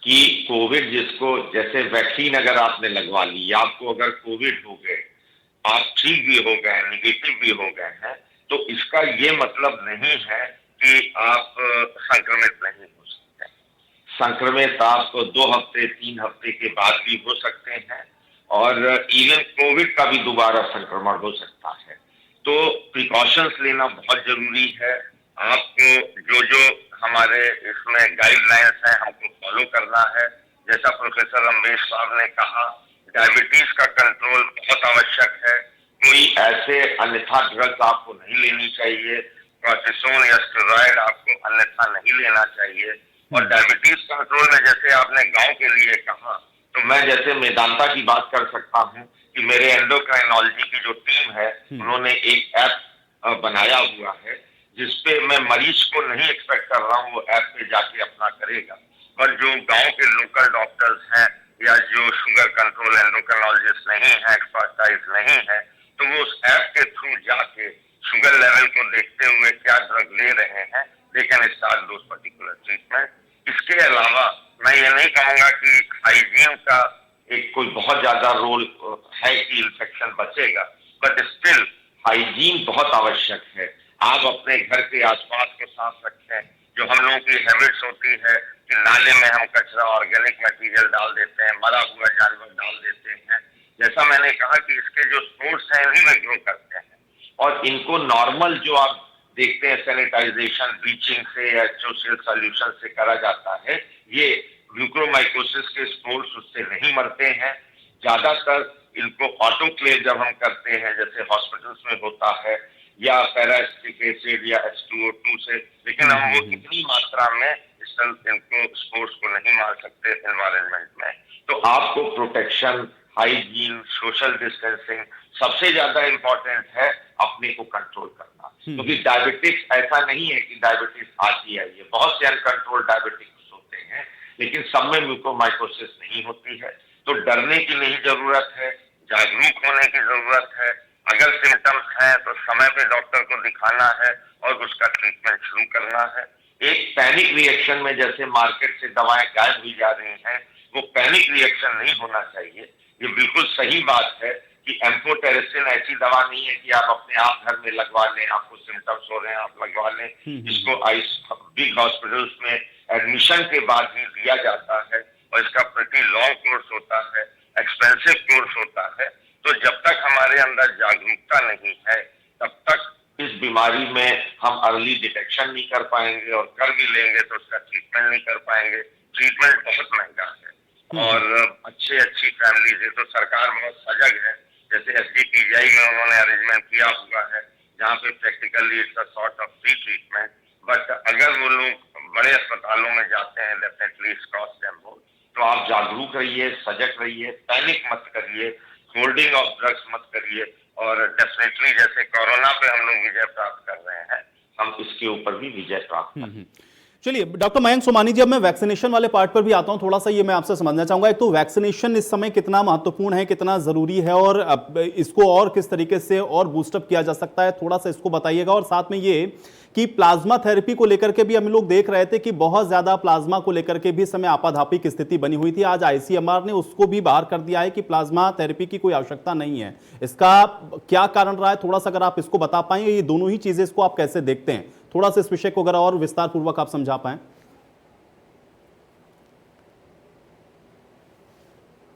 कि कोविड जिसको, जैसे वैक्सीन अगर आपने लगवा ली, आपको अगर कोविड हो गए, आप ठीक भी हो गए, निगेटिव भी हो गए हैं, तो इसका ये मतलब नहीं है कि आप संक्रमित नहीं हो सकते। संक्रमित आपको 2 हफ्ते 3 हफ्ते के बाद भी हो सकते हैं और इवन कोविड का भी दोबारा संक्रमण हो सकता है। तो प्रिकॉशंस लेना बहुत जरूरी है। आपको जो हमारे इसमें गाइडलाइंस हैं हमको फॉलो करना है। जैसा प्रोफेसर रमेश साहब ने कहा, डायबिटीज का कंट्रोल बहुत आवश्यक है। कोई ऐसे अन्यथा ड्रग्स आपको नहीं लेनी चाहिए, कॉर्टिसोन या स्टेरॉइड आपको अन्यथा नहीं लेना चाहिए। और डायबिटीज कंट्रोल में जैसे आपने गांव के लिए कहा, तो मैं जैसे मेदांता की बात कर सकता हूं कि मेरे एंडोक्राइनोलॉजी की जो टीम है उन्होंने एक ऐप बनाया हुआ है जिसपे मैं मरीज को नहीं एक्सपेक्ट कर रहा हूँ वो ऐप पे जाके अपना करेगा, पर जो गांव के लोकल डॉक्टर्स हैं या जो शुगर कंट्रोल एंडोक्राइनोलॉजिस्ट नहीं है, एक्सपर्टाइज नहीं है, तो वो उस ऐप के थ्रू जाके शुगर लेवल को देखते हुए क्या ड्रग ले रहे हैं, they can start those particular treatment. इसके अलावा मैं ये नहीं कहूंगा कि हाइजीन का एक कोई बहुत ज्यादा रोल है कि इन्फेक्शन बचेगा, बट स्टिल हाइजीन बहुत आवश्यक है। आप अपने घर के आसपास को साफ रखें। जो हम लोगों की हैबिट्स होती है कि नाले में हम कचरा, ऑर्गेनिक मटेरियल डाल देते हैं, मरा हुआ जानवर डाल देते हैं, जैसा मैंने कहा कि इसके जो सोर्स हैं इन्हीं में ग्रो करते हैं और इनको नॉर्मल जो आप देखते हैं सैनिटाइजेशन, ब्लीचिंग से या सोशल सॉल्यूशन से करा जाता है, ये म्यूकोरमाइकोसिस के स्पोर्स उससे नहीं मरते हैं। ज्यादातर इनको ऑटोक्लेव जब हम करते हैं जैसे हॉस्पिटल्स में होता है या पैरासिटिक एसिड या H2O2 से, लेकिन हम वो इतनी मात्रा में इनको स्पोर्स को नहीं मार सकते एनवायरनमेंट में। तो आपको प्रोटेक्शन, हाइजीन, सोशल डिस्टेंसिंग सबसे ज्यादा इंपॉर्टेंट है, अपने को कंट्रोल करना। क्योंकि डायबिटिक्स ऐसा नहीं है कि डायबिटीज आती आई है, बहुत से अनकंट्रोल डायबिटिक्स होते हैं, लेकिन सब में म्यूकोरमाइकोसिस नहीं होती है। तो डरने की नहीं जरूरत है, जागरूक होने की जरूरत है। अगर सिम्टम्स हैं तो समय पे डॉक्टर को दिखाना है और उसका ट्रीटमेंट शुरू करना है। एक पैनिक रिएक्शन में जैसे मार्केट से दवाएं गायब हुई जा रही हैं, वो पैनिक रिएक्शन नहीं होना चाहिए। ये बिल्कुल सही बात है कि एम्फोटेरिसिन ऐसी दवा नहीं है कि आप अपने आप घर में लगवा लें, आपको सिम्टम्स हो रहे हैं आप लगवा लें। इसको बिग हॉस्पिटल्स में एडमिशन के बाद ही दिया जाता है और इसका प्रति लॉन्ग कोर्स होता है, एक्सपेंसिव कोर्स होता है। तो जब तक हमारे अंदर जागरूकता नहीं है तब तक इस बीमारी में हम अर्ली डिटेक्शन नहीं कर पाएंगे और कर भी लेंगे तो उसका ट्रीटमेंट नहीं कर पाएंगे। ट्रीटमेंट बहुत महंगा है और अच्छी फैमिलीज है, तो सरकार बहुत सजग है जैसे SDTGI में उन्होंने अरेंजमेंट किया हुआ है, जहाँ पे practically it's a sort of free treatment. But अगर वो लोग बड़े अस्पतालों में जाते हैं, definitely it's cost them more. तो आप जागरूक रहिए, सजग रहिए, पैनिक मत करिए, होल्डिंग ऑफ ड्रग्स मत करिए, और डेफिनेटली जैसे कोरोना पे हम लोग विजय प्राप्त कर रहे हैं, हम इसके ऊपर भी विजय प्राप्त करें।
चलिए डॉक्टर मयंक सोमानी जी, अब मैं वैक्सीनेशन वाले पार्ट पर भी आता हूं। थोड़ा सा ये मैं आपसे समझना चाहूंगा, एक तो वैक्सीनेशन इस समय कितना महत्वपूर्ण है, कितना जरूरी है, और अब इसको और किस तरीके से और बूस्टअप किया जा सकता है, थोड़ा सा इसको बताइएगा। और साथ में ये कि प्लाज्मा थेरेपी को लेकर के भी हम लोग देख रहे थे कि बहुत ज्यादा प्लाज्मा को लेकर के भी इस समय आपाधापी की स्थिति बनी हुई थी। आज ICMR ने उसको भी बाहर कर दिया है कि प्लाज्मा थेरेपी की कोई आवश्यकता नहीं है। इसका क्या कारण रहा है, थोड़ा सा अगर आप इसको बता पाएंगे, ये दोनों ही चीजें इसको आप कैसे देखते हैं, थोड़ा सा इस विषय को अगर और विस्तार पूर्वक आप समझा पाएं।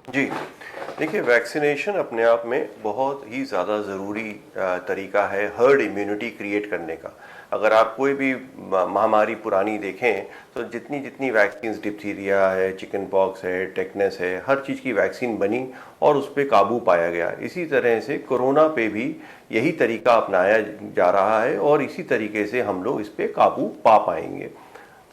जी देखिए, वैक्सीनेशन अपने आप में बहुत ही ज़्यादा ज़रूरी तरीका है हर्ड इम्यूनिटी क्रिएट करने का। अगर आप कोई भी महामारी पुरानी देखें तो जितनी जितनी वैक्सीन, डिप्थीरिया है, चिकन पॉक्स है, टेटनस है, हर चीज़ की वैक्सीन बनी और उस पर काबू पाया गया। इसी तरह से कोरोना पे भी यही तरीका अपनाया जा रहा है और इसी तरीके से हम लोग इस पर काबू पा पाएंगे।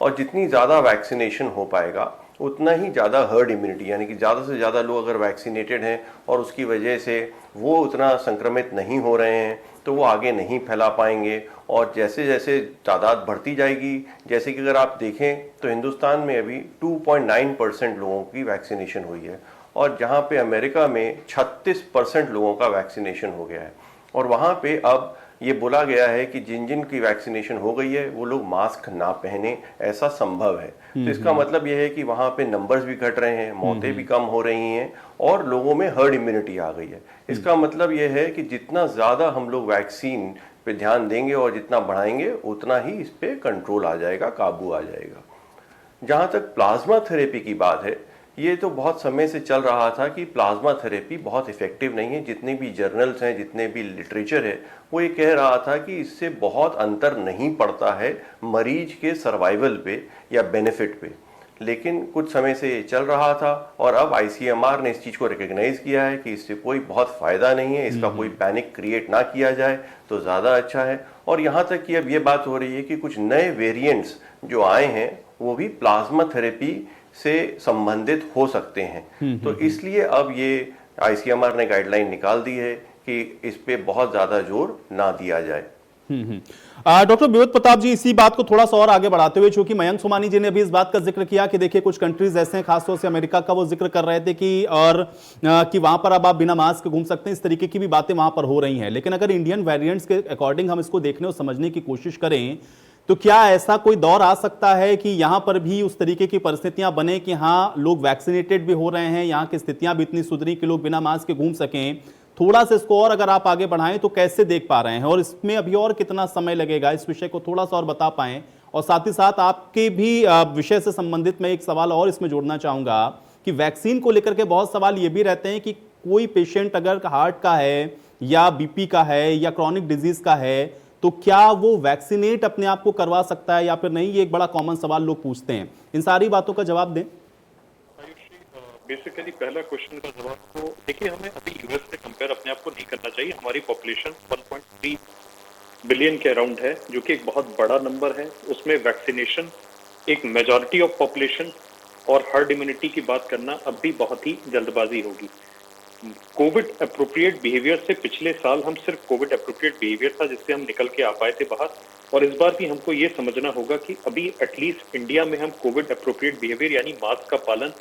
और जितनी ज़्यादा वैक्सीनेशन हो पाएगा उतना ही ज़्यादा हर्ड इम्यूनिटी, यानी कि ज़्यादा से ज़्यादा लोग अगर वैक्सीनेटेड हैं और उसकी वजह से वो उतना संक्रमित नहीं हो रहे हैं तो वो आगे नहीं फैला पाएंगे। और जैसे जैसे तादाद बढ़ती जाएगी, जैसे कि अगर आप देखें तो हिंदुस्तान में अभी 2.9% लोगों की वैक्सीनेशन हुई है और जहाँ पे अमेरिका में 36% लोगों का वैक्सीनेशन हो गया है। और वहाँ पे अब ये बोला गया है कि जिन जिन की वैक्सीनेशन हो गई है वो लोग मास्क ना पहने, ऐसा संभव है। तो इसका मतलब ये है कि वहाँ पे नंबर्स भी घट रहे हैं, मौतें भी कम हो रही हैं और लोगों में हर्ड इम्यूनिटी आ गई है। इसका मतलब ये है कि जितना ज़्यादा हम लोग वैक्सीन पे ध्यान देंगे और जितना बढ़ाएंगे उतना ही इस पे कंट्रोल आ जाएगा, काबू आ जाएगा। जहाँ तक प्लाज्मा थेरेपी की बात है, ये तो बहुत समय से चल रहा था कि प्लाज्मा थेरेपी बहुत इफेक्टिव नहीं है। जितने भी जर्नल्स हैं, जितने भी लिटरेचर है, वो ये कह रहा था कि इससे बहुत अंतर नहीं पड़ता है मरीज के सर्वाइवल पे या बेनिफिट पे। लेकिन कुछ समय से ये चल रहा था और अब ICMR ने इस चीज़ को रिकग्नाइज किया है कि इससे कोई बहुत फ़ायदा नहीं है, इसका कोई पैनिक क्रिएट ना किया जाए तो ज़्यादा अच्छा है। और यहाँ तक कि अब ये बात हो रही है कि कुछ नए वेरिएंट्स जो आए हैं वो भी प्लाज्मा थेरेपी से संबंधित हो सकते हैं। तो इसलिए अब ये ICMR ने गाइडलाइन निकाल दी है कि इस पे बहुत ज्यादा जोर ना दिया जाए।
डॉक्टर विवेक प्रताप जी, इसी बात को थोड़ा सा और आगे बढ़ाते हुए, चूंकि मयंक सोमानी जी ने अभी इस बात का जिक्र किया कि देखिए कुछ कंट्रीज ऐसे हैं, खासतौर से अमेरिका का वो जिक्र कर रहे थे कि वहां पर अब आप बिना मास्क घूम सकते हैं, इस तरीके की भी बातें वहां पर हो रही हैं। लेकिन अगर इंडियन वेरिएंट्स के अकॉर्डिंग हम इसको देखने और समझने की कोशिश करें तो क्या ऐसा कोई दौर आ सकता है कि यहां पर भी उस तरीके की परिस्थितियां बने कि हाँ लोग वैक्सीनेटेड भी हो रहे हैं, यहां की स्थितियां भी इतनी सुधरी कि लोग बिना मास्क के घूम सकें? थोड़ा सा इसको और अगर आप आगे बढ़ाएं तो कैसे देख पा रहे हैं, और इसमें अभी और कितना समय लगेगा, इस विषय को थोड़ा सा और बता पाएं। और साथ ही साथ आपके भी विषय से संबंधित मैं एक सवाल और इसमें जोड़ना चाहूंगा कि वैक्सीन को लेकर के बहुत सवाल ये भी रहते हैं कि कोई पेशेंट अगर हार्ट का है या BP का है या क्रॉनिक डिजीज का है तो क्या वो वैक्सीनेट अपने आप को करवा सकता है या फिर नहीं? ये एक बड़ा कॉमन सवाल लोग पूछते हैं। इन सारी बातों का जवाब दें।
बेसिकली पहला क्वेश्चन का जवाब तो देखिए, हमें अभी US से कंपेयर अपने आप को नहीं करना चाहिए। हमारी पॉपुलेशन 1.3 बिलियन के अराउंड है, जो कि एक बहुत बड़ा नंबर है। उसमें वैक्सीनेशन एक मेजॉरिटी ऑफ पॉपुलेशन और हर्ड इम्यूनिटी की बात करना अब भी बहुत ही जल्दबाजी होगी। कोविड अप्रोप्रिएट बिहेवियर से पिछले साल हम सिर्फ कोविड अप्रोप्रिएट बिहेवियर था जिससे हम निकल के आ पाए थे बाहर, और इस बार भी हमको ये समझना होगा कि अभी एटलीस्ट इंडिया में हम कोविड अप्रोप्रिएट बिहेवियर यानी मास्क का पालन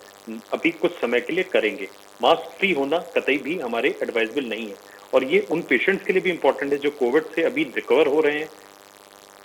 अभी कुछ समय के लिए करेंगे। मास्क फ्री होना कतई भी हमारे एडवाइजेबल नहीं है, और ये उन पेशेंट्स के लिए भी इंपॉर्टेंट है जो कोविड से अभी रिकवर हो रहे हैं,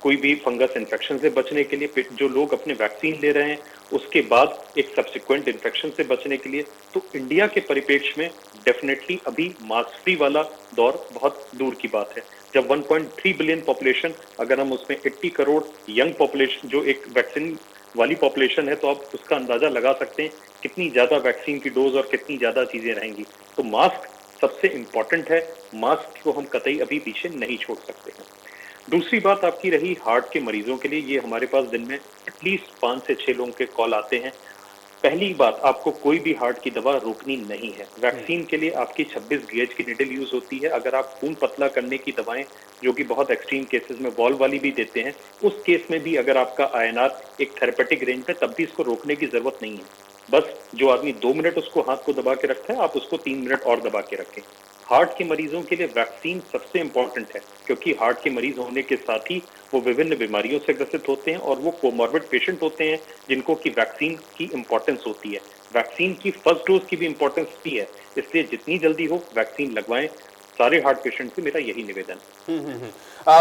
कोई भी फंगस इन्फेक्शन से बचने के लिए, जो लोग अपने वैक्सीन ले रहे हैं उसके बाद एक सब्सिक्वेंट इन्फेक्शन से बचने के लिए। तो इंडिया के परिप्रेक्ष्य में डेफिनेटली अभी मास्क फ्री वाला दौर बहुत दूर की बात है। जब 1.3 बिलियन पॉपुलेशन, अगर हम उसमें 80 करोड़ यंग पॉपुलेशन जो एक वैक्सीन वाली पॉपुलेशन है, तो आप उसका अंदाजा लगा सकते हैं कितनी ज्यादा वैक्सीन की डोज और कितनी ज्यादा चीजें रहेंगी। तो मास्क सबसे इंपॉर्टेंट है, मास्क को हम कतई अभी पीछे नहीं छोड़ सकते हैं। दूसरी बात आपकी रही हार्ट के मरीजों के लिए, ये हमारे पास दिन में एटलीस्ट 5 से 6 लोगों के कॉल आते हैं। पहली बात, आपको कोई भी हार्ट की दवा रोकनी नहीं है। वैक्सीन के लिए आपकी 26 गेज की निडल यूज होती है। अगर आप खून पतला करने की दवाएं, जो कि बहुत एक्सट्रीम केसेस में वॉल्व वाली भी देते हैं, उस केस में भी अगर आपका आईएनआर एक थेरेपेटिक रेंज में, तब भी इसको रोकने की जरूरत नहीं है। बस जो आदमी 2 मिनट उसको हाथ को दबा के रखता है, आप उसको 3 मिनट और दबा के रखें। हार्ट के मरीजों के लिए वैक्सीन सबसे इंपॉर्टेंट है, क्योंकि हार्ट के मरीज होने के साथ ही वो विभिन्न बीमारियों से ग्रसित होते हैं और वो कोमॉर्बिड पेशेंट होते हैं, जिनको की वैक्सीन की इंपॉर्टेंस होती है। वैक्सीन की फर्स्ट डोज की भी इंपॉर्टेंस भी है, इसलिए जितनी जल्दी हो वैक्सीन लगवाएं। सारे हार्ट पेशेंट से मेरा यही निवेदन है।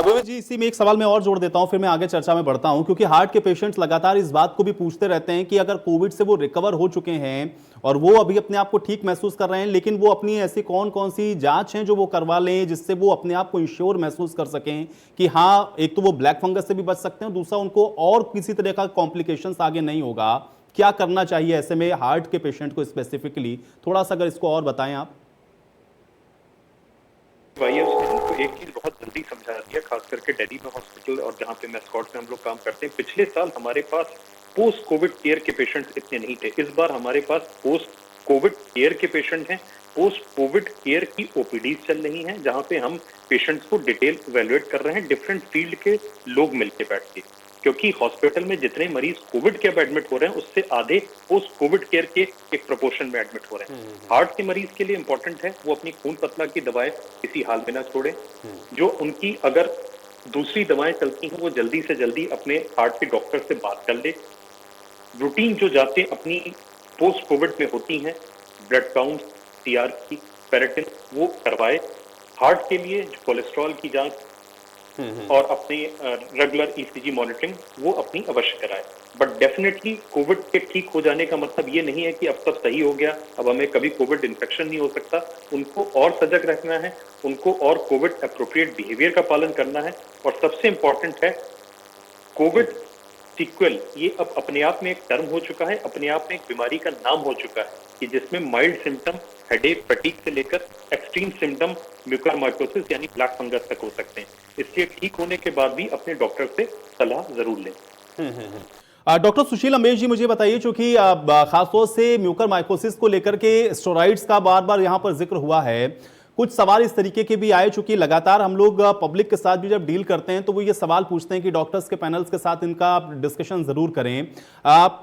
विवेक जी, इसी में एक सवाल मैं और जोड़ देता हूं, फिर मैं आगे चर्चा में बढ़ता हूं, क्योंकि हार्ट के पेशेंट्स लगातार इस बात को भी पूछते रहते हैं कि अगर कोविड से वो रिकवर हो चुके हैं और वो अभी अपने आप को ठीक महसूस कर रहे हैं, लेकिन वो अपनी ऐसी कौन कौन सी जांच हैं जो वो करवा लें जिससे वो अपने आप को इंश्योर महसूस कर सकें कि हाँ, एक तो वो ब्लैक फंगस से भी बच सकते हैं, दूसरा उनको और किसी तरह का कॉम्प्लिकेशंस आगे नहीं होगा। क्या करना चाहिए ऐसे में हार्ट के पेशेंट को स्पेसिफिकली? थोड़ा सा अगर इसको और बताएं आप।
भाई उनको एक चीज बहुत जल्दी समझा दिया, खास करके दिल्ली में हॉस्पिटल और जहाँ पे मैस्कॉट में हम लोग काम करते हैं। पिछले साल हमारे पास पोस्ट कोविड केयर के पेशेंट्स इतने नहीं थे। इस बार हमारे पास पोस्ट कोविड केयर के पेशेंट हैं। पोस्ट कोविड केयर की ओपीडी चल रही हैं, जहाँ पे हम पेशेंट्स को डिटेल इवेलुएट कर रहे हैं, डिफरेंट फील्ड के लोग मिलके बैठ के। क्योंकि हॉस्पिटल में जितने मरीज कोविड के अब एडमिट हो रहे हैं, उससे आधे पोस्ट कोविड केयर के एक प्रोपोर्शन में एडमिट हो रहे हैं। हार्ट के मरीज के लिए इंपॉर्टेंट है वो अपनी खून पतला की दवाएं किसी हाल में ना छोड़े। जो उनकी अगर दूसरी दवाएं चलती हैं, वो जल्दी से जल्दी अपने हार्ट के डॉक्टर से बात कर ले। रूटीन जो जांचें अपनी पोस्ट कोविड में होती हैं, ब्लड काउंट, सीआरपी, फेरेटिन, वो करवाए। हार्ट के लिए कोलेस्ट्रॉल की जांच और अपनी रेगुलर ईसीजी मॉनिटरिंग वो अपनी अवश्य कराए। बट डेफिनेटली कोविड के ठीक हो जाने का मतलब ये नहीं है कि अब सब सही हो गया, अब हमें कभी कोविड इन्फेक्शन नहीं हो सकता। उनको और सजग रहना है, उनको और कोविड एप्रोप्रिएट बिहेवियर का पालन करना है। और सबसे इंपॉर्टेंट है कोविड सीक्वल, ये अब अपने आप में एक टर्म हो चुका है, अपने आप में एक बीमारी का नाम हो चुका है, कि जिसमें माइल्ड सिम्टम हेडेक, फटीग से लेकर एक्सट्रीम सिम्टम म्यूकरमाइकोसिस यानी ब्लैक फंगस तक हो सकते हैं। इसलिए ठीक होने के बाद भी अपने डॉक्टर से सलाह जरूर लें।
डॉक्टर सुशील अम्बेश जी, मुझे बताइए, चूंकि खासतौर से म्यूकरमाइकोसिस को लेकर के स्टेरॉइड्स का बार बार यहां पर जिक्र हुआ है, कुछ सवाल इस तरीके के भी आए, चूंकि लगातार हम लोग पब्लिक के साथ भी जब डील करते हैं तो वो ये सवाल पूछते हैं कि डॉक्टर्स के पैनल्स के साथ इनका डिस्कशन जरूर करें।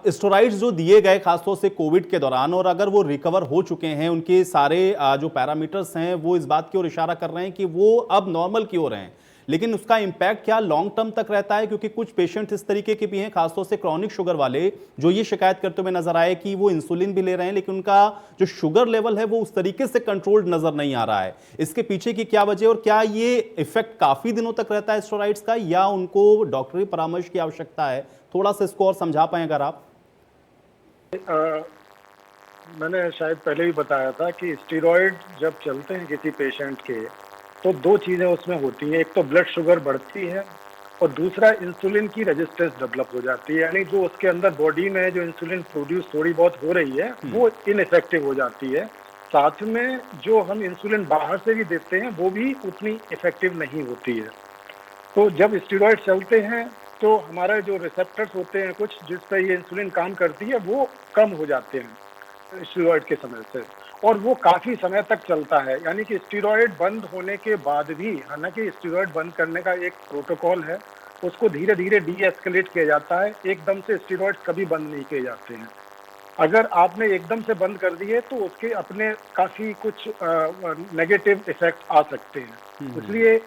स्टेरॉइड्स जो दिए गए खासतौर से कोविड के दौरान, और अगर वो रिकवर हो चुके हैं, उनके सारे जो पैरामीटर्स हैं वो इस बात की ओर इशारा कर रहे हैं कि वो अब नॉर्मल की ओर हैं, लेकिन उसका इंपैक्ट क्या लॉन्ग टर्म तक रहता है? क्योंकि कुछ पेशेंट इस तरीके के भी हैं, खासतौर से क्रॉनिक शुगर वाले, जो ये शिकायत करते हुए नजर आए कि वो इंसुलिन भी ले रहे हैं, लेकिन उनका जो शुगर लेवल है वो उस तरीके से कंट्रोल्ड नजर नहीं आ रहा है। इसके पीछे की क्या वजह, और क्या ये इफेक्ट काफी दिनों तक रहता है स्टेरॉइड्स का, या उनको डॉक्टरी परामर्श की आवश्यकता है? थोड़ा सा इसको और समझा पाए अगर आप।
मैंने शायद पहले भी बताया था कि स्टेरॉइड जब चलते हैं किसी पेशेंट के, तो 2 चीज़ें उसमें होती हैं। एक तो ब्लड शुगर बढ़ती है और दूसरा इंसुलिन की रेजिस्टेंस डेवलप हो जाती है, यानी जो उसके अंदर बॉडी में जो इंसुलिन प्रोड्यूस थोड़ी बहुत हो रही है वो इनइफेक्टिव हो जाती है। साथ में जो हम इंसुलिन बाहर से भी देते हैं वो भी उतनी इफेक्टिव नहीं होती है। तो जब स्टेरॉइड चलते हैं तो हमारा जो रिसेप्टर्स होते हैं कुछ जिस पर ये इंसुलिन काम करती है, वो कम हो जाते हैं स्टेरॉइड के समय से, और वो काफी समय तक चलता है। यानी कि स्टेरॉइड बंद होने के बाद भी, हालांकि स्टेरॉइड बंद करने का एक प्रोटोकॉल है, उसको धीरे धीरे डी एस्केलेट किया जाता है। एकदम से स्टेरॉइड कभी बंद नहीं किए जाते हैं। अगर आपने एकदम से बंद कर दिए तो उसके अपने काफी कुछ नेगेटिव इफेक्ट आ सकते हैं। इसलिए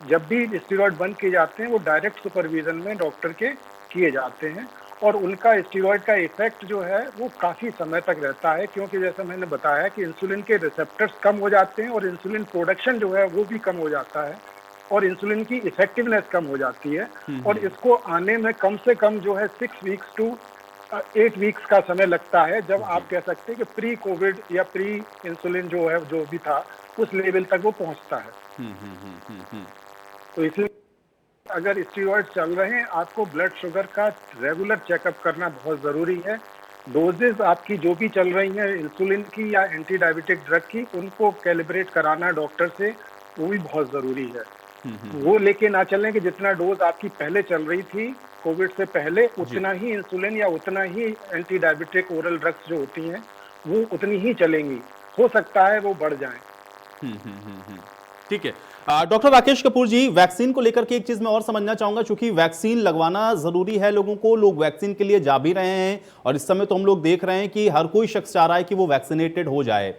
जब भी स्टेरॉइड बंद किए जाते हैं वो डायरेक्ट सुपरविजन में डॉक्टर के किए जाते हैं, और उनका स्टेरॉइड का इफेक्ट जो है वो काफ़ी समय तक रहता है, क्योंकि जैसे मैंने बताया कि इंसुलिन के रिसेप्टर्स कम हो जाते हैं और इंसुलिन प्रोडक्शन जो है वो भी कम हो जाता है, और इंसुलिन की इफेक्टिवनेस कम हो जाती है। और इसको आने में कम से कम जो है 6 वीक्स टू 8 वीक्स का समय लगता है, जब आप कह सकते हैं कि प्री कोविड या प्री इंसुलिन जो है जो भी था उस लेवल तक वो पहुंचता है। तो इसलिए अगर स्टेरॉइड चल रहे हैं, आपको ब्लड शुगर का रेगुलर चेकअप करना बहुत ज़रूरी है। डोजेज आपकी जो भी चल रही हैं इंसुलिन की या एंटी डायबिटिक ड्रग की, उनको कैलिब्रेट कराना डॉक्टर से वो भी बहुत ज़रूरी है। वो लेके ना चलें कि जितना डोज आपकी पहले चल रही थी कोविड से पहले उतना ही इंसुलिन या उतना ही एंटी डायबिटिक ओरल ड्रग्स जो होती हैं वो उतनी ही चलेंगी, हो सकता है वो बढ़ जाएं।
ठीक है। डॉक्टर राकेश कपूर जी, वैक्सीन को लेकर के एक चीज मैं और समझना चाहूंगा, चूंकि वैक्सीन लगवाना जरूरी है लोगों को, लोग वैक्सीन के लिए जा भी रहे हैं और इस समय तो हम लोग देख रहे हैं कि हर कोई शख्स चाह रहा है कि वो वैक्सीनेटेड हो जाए,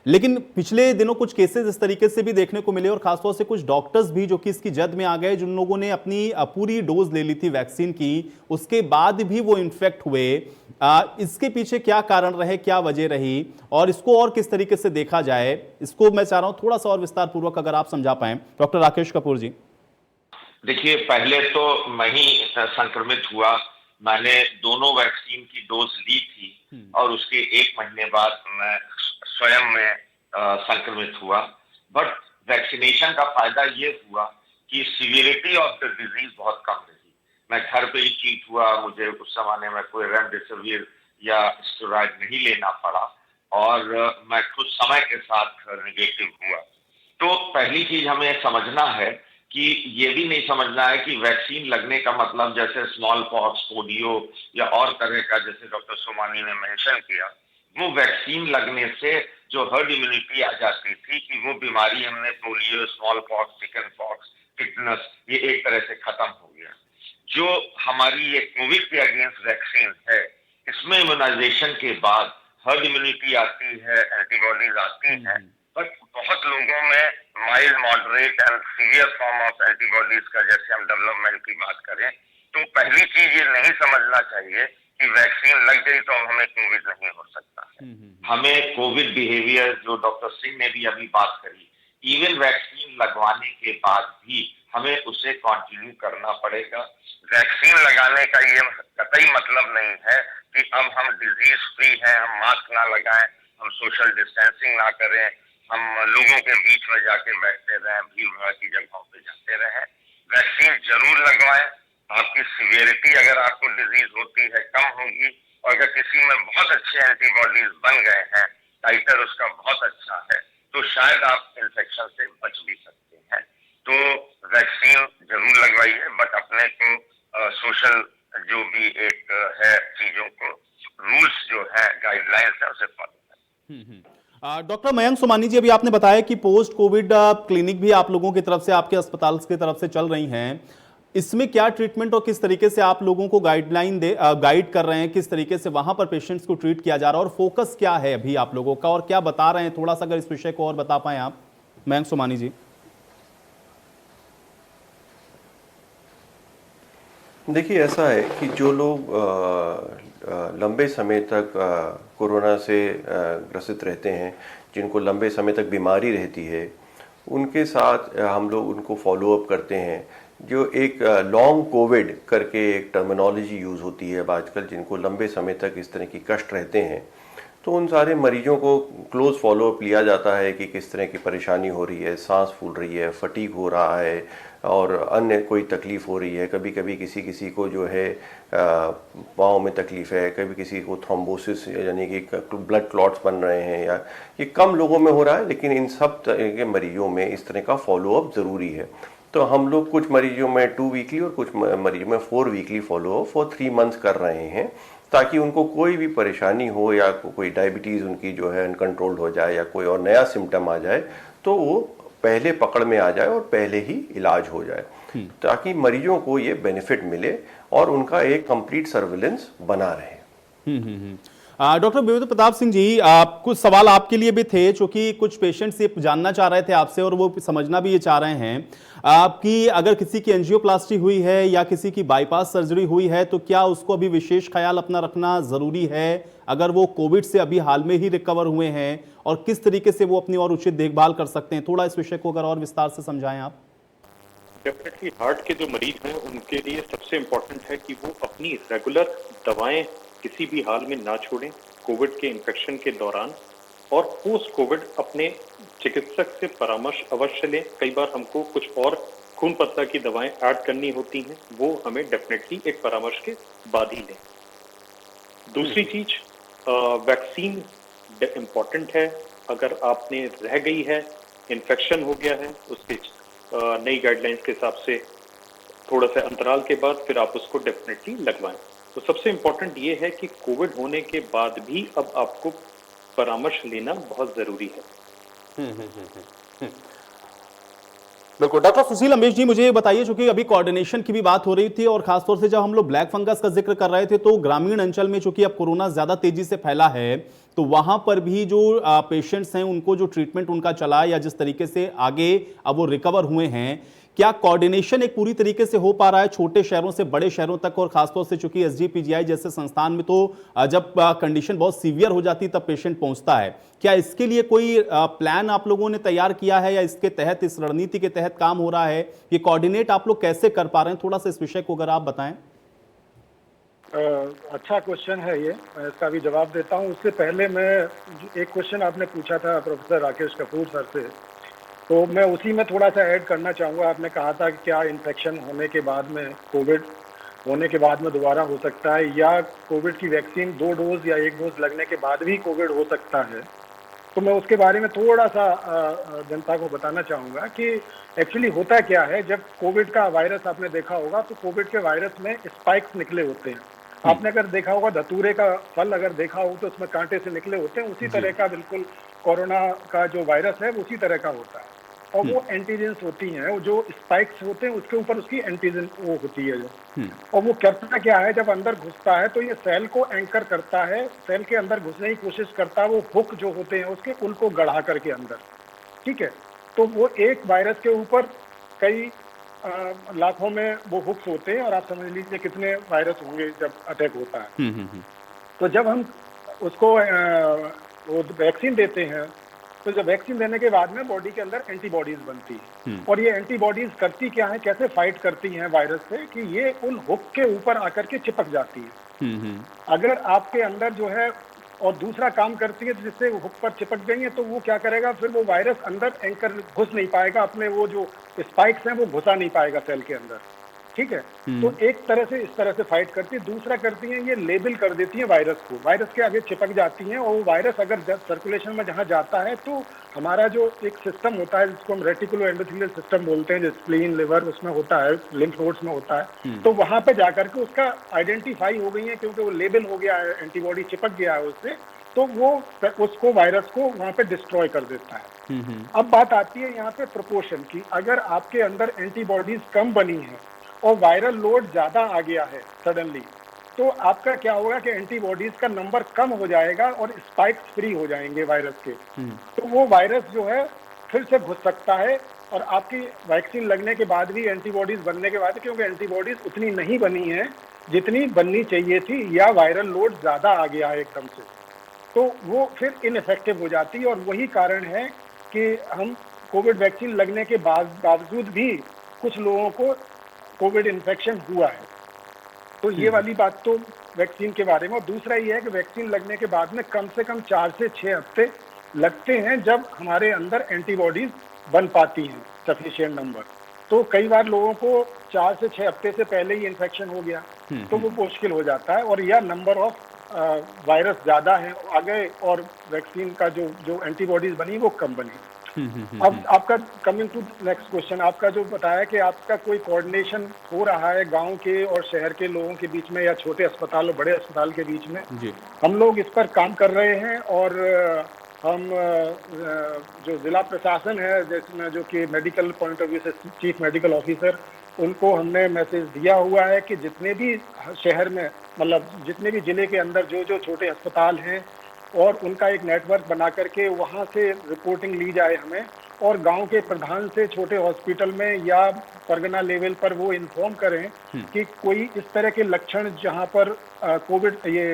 लेकिन पिछले दिनों कुछ केसेस इस तरीके से भी देखने को मिले और खासतौर से कुछ डॉक्टर्स भी जो कि इसकी जद में आ गए, जिन लोगों ने अपनी पूरी डोज ले ली थी वैक्सीन की, उसके बाद भी वो इन्फेक्ट हुए। इसके पीछे क्या कारण रहे, क्या वजह रही और इसको और किस तरीके से देखा जाए, इसको मैं चाह रहा हूं थोड़ा सा और विस्तार पूर्वक अगर आप समझा पाए डॉक्टर राकेश कपूर जी।
देखिए, पहले तो मैं ही संक्रमित हुआ, मैंने दोनों वैक्सीन की डोज ली थी और उसके 1 महीने बाद मैं स्वयं में संक्रमित हुआ। बट वैक्सीनेशन का फायदा ये हुआ कि सीवियरिटी ऑफ द डिजीज बहुत कम रही। मैं घर पे ही ठीक हुआ, मुझे उस जमाने में कोई रेमडेसिविर या स्टेरॉइड नहीं लेना पड़ा और मैं कुछ समय के साथ नेगेटिव हुआ। तो पहली चीज हमें समझना है कि ये भी नहीं समझना है कि वैक्सीन लगने का मतलब जैसे स्मॉल पॉक्स, पोलियो या और तरह का, जैसे डॉक्टर सोमानी ने मेंशन किया, वो वैक्सीन लगने से जो हर्ड इम्यूनिटी आ जाती थी कि वो बीमारी हमने polio, small pox, chicken pox, tetanus, ये एक तरह से खत्म हो गया। जो हमारी ये कोविड के अगेंस्ट वैक्सीन है, इसमें इम्यूनाइजेशन के बाद हर्ड इम्यूनिटी आती है, एंटीबॉडीज आती हैं, बट बहुत लोगों में mild, moderate and severe form of antibodies का, जैसे हम डेवलपमेंट की बात करें, तो पहली चीज ये नहीं समझना चाहिए कि वैक्सीन लग गई तो हमें कोविड नहीं हो सकता है। हमें कोविड बिहेवियर, जो डॉक्टर सिंह ने भी अभी बात करी, इवन वैक्सीन लगवाने के बाद भी हमें उसे कंटिन्यू करना पड़ेगा। वैक्सीन लगाने का ये कतई मतलब नहीं है कि अब हम डिजीज फ्री हैं, हम मास्क ना लगाएं, हम सोशल डिस्टेंसिंग ना करें, हम लोगों के बीच में जाके बैठते रहें, भीड़ भाड़ की जगहों पे जाते रहें। वैक्सीन जरूर लगवाएं। आपकी सीवियरिटी, अगर आपको डिजीज होती है, कम होगी और अगर किसी में बहुत अच्छे एंटीबॉडीज बन गए हैं, टाइटर उसका बहुत अच्छा है, तो शायद आप इन्फेक्शन से बच भी सकते हैं। तो वैक्सीन जरूर लगवाइए, बट अपने को सोशल जो भी एक है चीजों को, रूल्स जो है, गाइडलाइंस है, उसे फॉलो करें।
डॉक्टर मयंक सोमानी जी, अभी आपने बताया कि पोस्ट कोविड क्लिनिक भी आप लोगों की तरफ से, आपके अस्पताल की तरफ से चल रही हैं। इसमें क्या ट्रीटमेंट और किस तरीके से आप लोगों को गाइड कर रहे हैं, किस तरीके से वहां पर पेशेंट्स को ट्रीट किया जा रहा है और फोकस क्या है अभी आप लोगों का और क्या बता रहे हैं, थोड़ा सा अगर इस विषय को और बता पाएं आप मयंक सोमानी जी।
देखिए, ऐसा है कि जो लोग लंबे समय तक कोरोना से ग्रसित रहते हैं, जिनको लंबे समय तक बीमारी रहती है, उनके साथ हम लोग उनको फॉलो अप करते हैं। जो एक लॉन्ग कोविड करके एक टर्मिनोलॉजी यूज़ होती है अब आजकल, जिनको लंबे समय तक इस तरह की कष्ट रहते हैं, तो उन सारे मरीजों को क्लोज फॉलो अप लिया जाता है कि किस तरह की परेशानी हो रही है, सांस फूल रही है, फटीग हो रहा है और अन्य कोई तकलीफ़ हो रही है। कभी कभी किसी को जो है पाँव में तकलीफ़ है, कभी किसी को थ्रोम्बोसिस यानी कि ब्लड क्लॉट्स बन रहे हैं, या ये कम लोगों में हो रहा है, लेकिन इन सब तरह के मरीजों में इस तरह का फॉलो अप ज़रूरी है। तो हम लोग कुछ मरीजों में 2 वीकली और कुछ मरीजों में 4 weekly follow up for 3 months कर रहे हैं, ताकि उनको कोई भी परेशानी हो या कोई डायबिटीज़ उनकी जो है अनकंट्रोल्ड हो जाए या कोई और नया सिम्टम आ जाए तो वो पहले पकड़ में आ जाए और पहले ही इलाज हो जाए, ताकि मरीजों को ये बेनिफिट मिले और उनका एक कंप्लीट सर्विलेंस बना रहे।
डॉक्टर विवेक प्रताप सिंह जी, कुछ सवाल आपके लिए भी थे, क्योंकि कुछ पेशेंट्स ये जानना चाह रहे थे आपसे और वो समझना भी ये चाह रहे हैं कि अगर किसी की एंजियोप्लास्टी हुई है या किसी की बाईपास सर्जरी हुई है तो क्या उसको अभी विशेष ख्याल अपना रखना जरूरी है, अगर वो कोविड से अभी हाल में ही रिकवर हुए हैं, और किस तरीके से वो अपनी और उचित देखभाल कर सकते हैं? थोड़ा इस विषय को अगर और विस्तार से समझाएं आप।
डेफिनेटली हार्ट के जो मरीज हैं उनके लिए सबसे इम्पोर्टेंट है कि वो अपनी रेगुलर दवाएं किसी भी हाल में ना छोड़ें कोविड के इन्फेक्शन के दौरान, और पोस्ट कोविड अपने चिकित्सक से परामर्श अवश्य लें। कई बार हमको कुछ और खून पतला की दवाएं ऐड करनी होती हैं, वो हमें डेफिनेटली एक परामर्श के बाद ही लें। दूसरी चीज, वैक्सीन इम्पॉर्टेंट है। अगर आपने रह गई है, इन्फेक्शन हो गया है, उसके नई गाइडलाइंस के हिसाब से थोड़ा सा अंतराल के बाद फिर आप उसको डेफिनेटली लगवाएं। तो सबसे इम्पोर्टेंट ये है कि कोविड होने के बाद भी अब आपको परामर्श लेना बहुत जरूरी है।
बिल्कुल। डॉक्टर सुशील अम्बेश जी, मुझे ये बताइए, चूंकि अभी कोऑर्डिनेशन की भी बात हो रही थी और खासतौर से जब हम लोग ब्लैक फंगस का जिक्र कर रहे थे, तो ग्रामीण अंचल में चूंकि अब कोरोना ज्यादा तेजी से फैला है, तो वहां पर भी जो पेशेंट्स हैं उनको जो ट्रीटमेंट उनका चला या जिस तरीके से आगे अब वो रिकवर हुए हैं, क्या कोऑर्डिनेशन एक पूरी तरीके से हो पा रहा है छोटे शहरों से बड़े शहरों तक? और खासतौर से चूंकि एसजीपीजीआई जैसे संस्थान में तो जब कंडीशन बहुत सीवियर हो जाती तब पेशेंट पहुंचता है, क्या इसके लिए कोई प्लान आप लोगों ने तैयार किया है या इसके तहत, इस रणनीति के तहत काम हो रहा है? ये कोऑर्डिनेट आप लोग कैसे कर पा रहे हैं? थोड़ा सा इस विषय को अगर आप बताएं।
अच्छा क्वेश्चन है ये, मैं इसका भी जवाब देता हूँ। उससे पहले मैं एक क्वेश्चन आपने पूछा था प्रोफेसर राकेश कपूर सर से, तो मैं उसी में थोड़ा सा ऐड करना चाहूँगा। आपने कहा था कि क्या इन्फेक्शन होने के बाद में, कोविड होने के बाद में दोबारा हो सकता है, या कोविड की वैक्सीन 2 डोज या 1 डोज लगने के बाद भी कोविड हो सकता है। तो मैं उसके बारे में थोड़ा सा जनता को बताना चाहूँगा कि एक्चुअली होता क्या है। जब कोविड का वायरस आपने देखा होगा, तो कोविड के वायरस में स्पाइक्स निकले होते हैं। आपने अगर देखा होगा धतूरे का फल अगर देखा हो तो उसमें कांटे से निकले होते हैं, उसी तरह का बिल्कुल कोरोना का जो वायरस है उसी तरह का होता है। और वो एंटीजेंस होती हैं, वो जो स्पाइक्स होते हैं उसके ऊपर उसकी एंटीजन वो होती है जो, और वो करता क्या है, जब अंदर घुसता है तो ये सेल को एंकर करता है, सेल के अंदर घुसने की कोशिश करता है, वो हुक जो होते हैं उसके उनको गढ़ा करके अंदर, ठीक है। तो वो एक वायरस के ऊपर कई लाखों में वो हुक्स होते हैं, और आप समझ लीजिए कितने वायरस होंगे जब अटैक होता है। तो जब हम उसको वो वैक्सीन देते हैं, तो जब वैक्सीन देने के बाद में बॉडी के अंदर एंटीबॉडीज बनती है, और ये एंटीबॉडीज करती क्या है, कैसे फाइट करती हैं वायरस से, कि ये उन हुक के ऊपर आकर के चिपक जाती है। अगर आपके अंदर जो है, और दूसरा काम करती है, जिससे हुक पर चिपक गई है, तो वो क्या करेगा, फिर वो वायरस अंदर एंकर घुस नहीं पाएगा, अपने वो जो स्पाइक्स हैं वो घुसा नहीं पाएगा सेल के अंदर, ठीक है। तो एक तरह से इस तरह से फाइट करती है। दूसरा करती है, ये लेबल कर देती है वायरस को, वायरस के आगे चिपक जाती हैं, और वो वायरस अगर सर्कुलेशन में जहाँ जाता है, तो हमारा जो एक सिस्टम होता है जिसको हम रेटिकुलो एंडोथेलियल सिस्टम बोलते हैं, जो स्प्लीन, लिवर उसमें होता है, लिम्फ नोड्स में होता है, तो वहां पे जाकर के उसका आइडेंटिफाई हो गई है, क्योंकि वो लेबल हो गया है, एंटीबॉडी चिपक गया है उससे, तो वो उसको वायरस को वहां पे डिस्ट्रॉय कर देता है। अब बात आती है यहाँ पे प्रोपोर्शन की। अगर आपके अंदर एंटीबॉडीज कम बनी है और वायरल लोड ज्यादा आ गया है सडनली, तो आपका क्या होगा कि एंटीबॉडीज का नंबर कम हो जाएगा और स्पाइक्स फ्री हो जाएंगे वायरस के। तो वो वायरस जो है फिर से घुस सकता है, और आपकी वैक्सीन लगने के बाद भी, एंटीबॉडीज बनने के बाद, क्योंकि एंटीबॉडीज उतनी नहीं बनी है जितनी बननी चाहिए थी, या वायरल लोड ज्यादा आ गया है एकदम से, तो वो फिर इनइफेक्टिव हो जाती है। और वही कारण है कि हम कोविड वैक्सीन लगने के बावजूद भी कुछ लोगों को कोविड इन्फेक्शन हुआ है। तो ये वाली बात तो वैक्सीन के बारे में। और दूसरा ये है कि वैक्सीन लगने के बाद में कम से कम 4 से 6 हफ्ते लगते हैं जब हमारे अंदर एंटीबॉडीज बन पाती हैं सफिशिएंट नंबर। तो कई बार लोगों को 4 से 6 हफ्ते से पहले ही इन्फेक्शन हो गया, तो वो मुश्किल हो जाता है, और या नंबर ऑफ वायरस ज्यादा है आ गए, और वैक्सीन का जो एंटीबॉडीज बनी वो कम बनी। अब आपका कमिंग टू नेक्स्ट क्वेश्चन, आपका जो बताया कि आपका कोई कोऑर्डिनेशन हो रहा है गांव के और शहर के लोगों के बीच में, या छोटे अस्पताल और बड़े अस्पताल के बीच में, हम लोग इस पर काम कर रहे हैं। और हम जो जिला प्रशासन है, जिसमें जो कि मेडिकल पॉइंट ऑफ व्यू से चीफ मेडिकल ऑफिसर, उनको हमने मैसेज दिया हुआ है कि जितने भी शहर में, मतलब जितने भी जिले के अंदर जो जो छोटे अस्पताल हैं, और उनका एक नेटवर्क बना करके वहाँ से रिपोर्टिंग ली जाए हमें, और गांव के प्रधान से छोटे हॉस्पिटल में या परगना लेवल पर वो इन्फॉर्म करें कि कोई इस तरह के लक्षण जहाँ पर कोविड, ये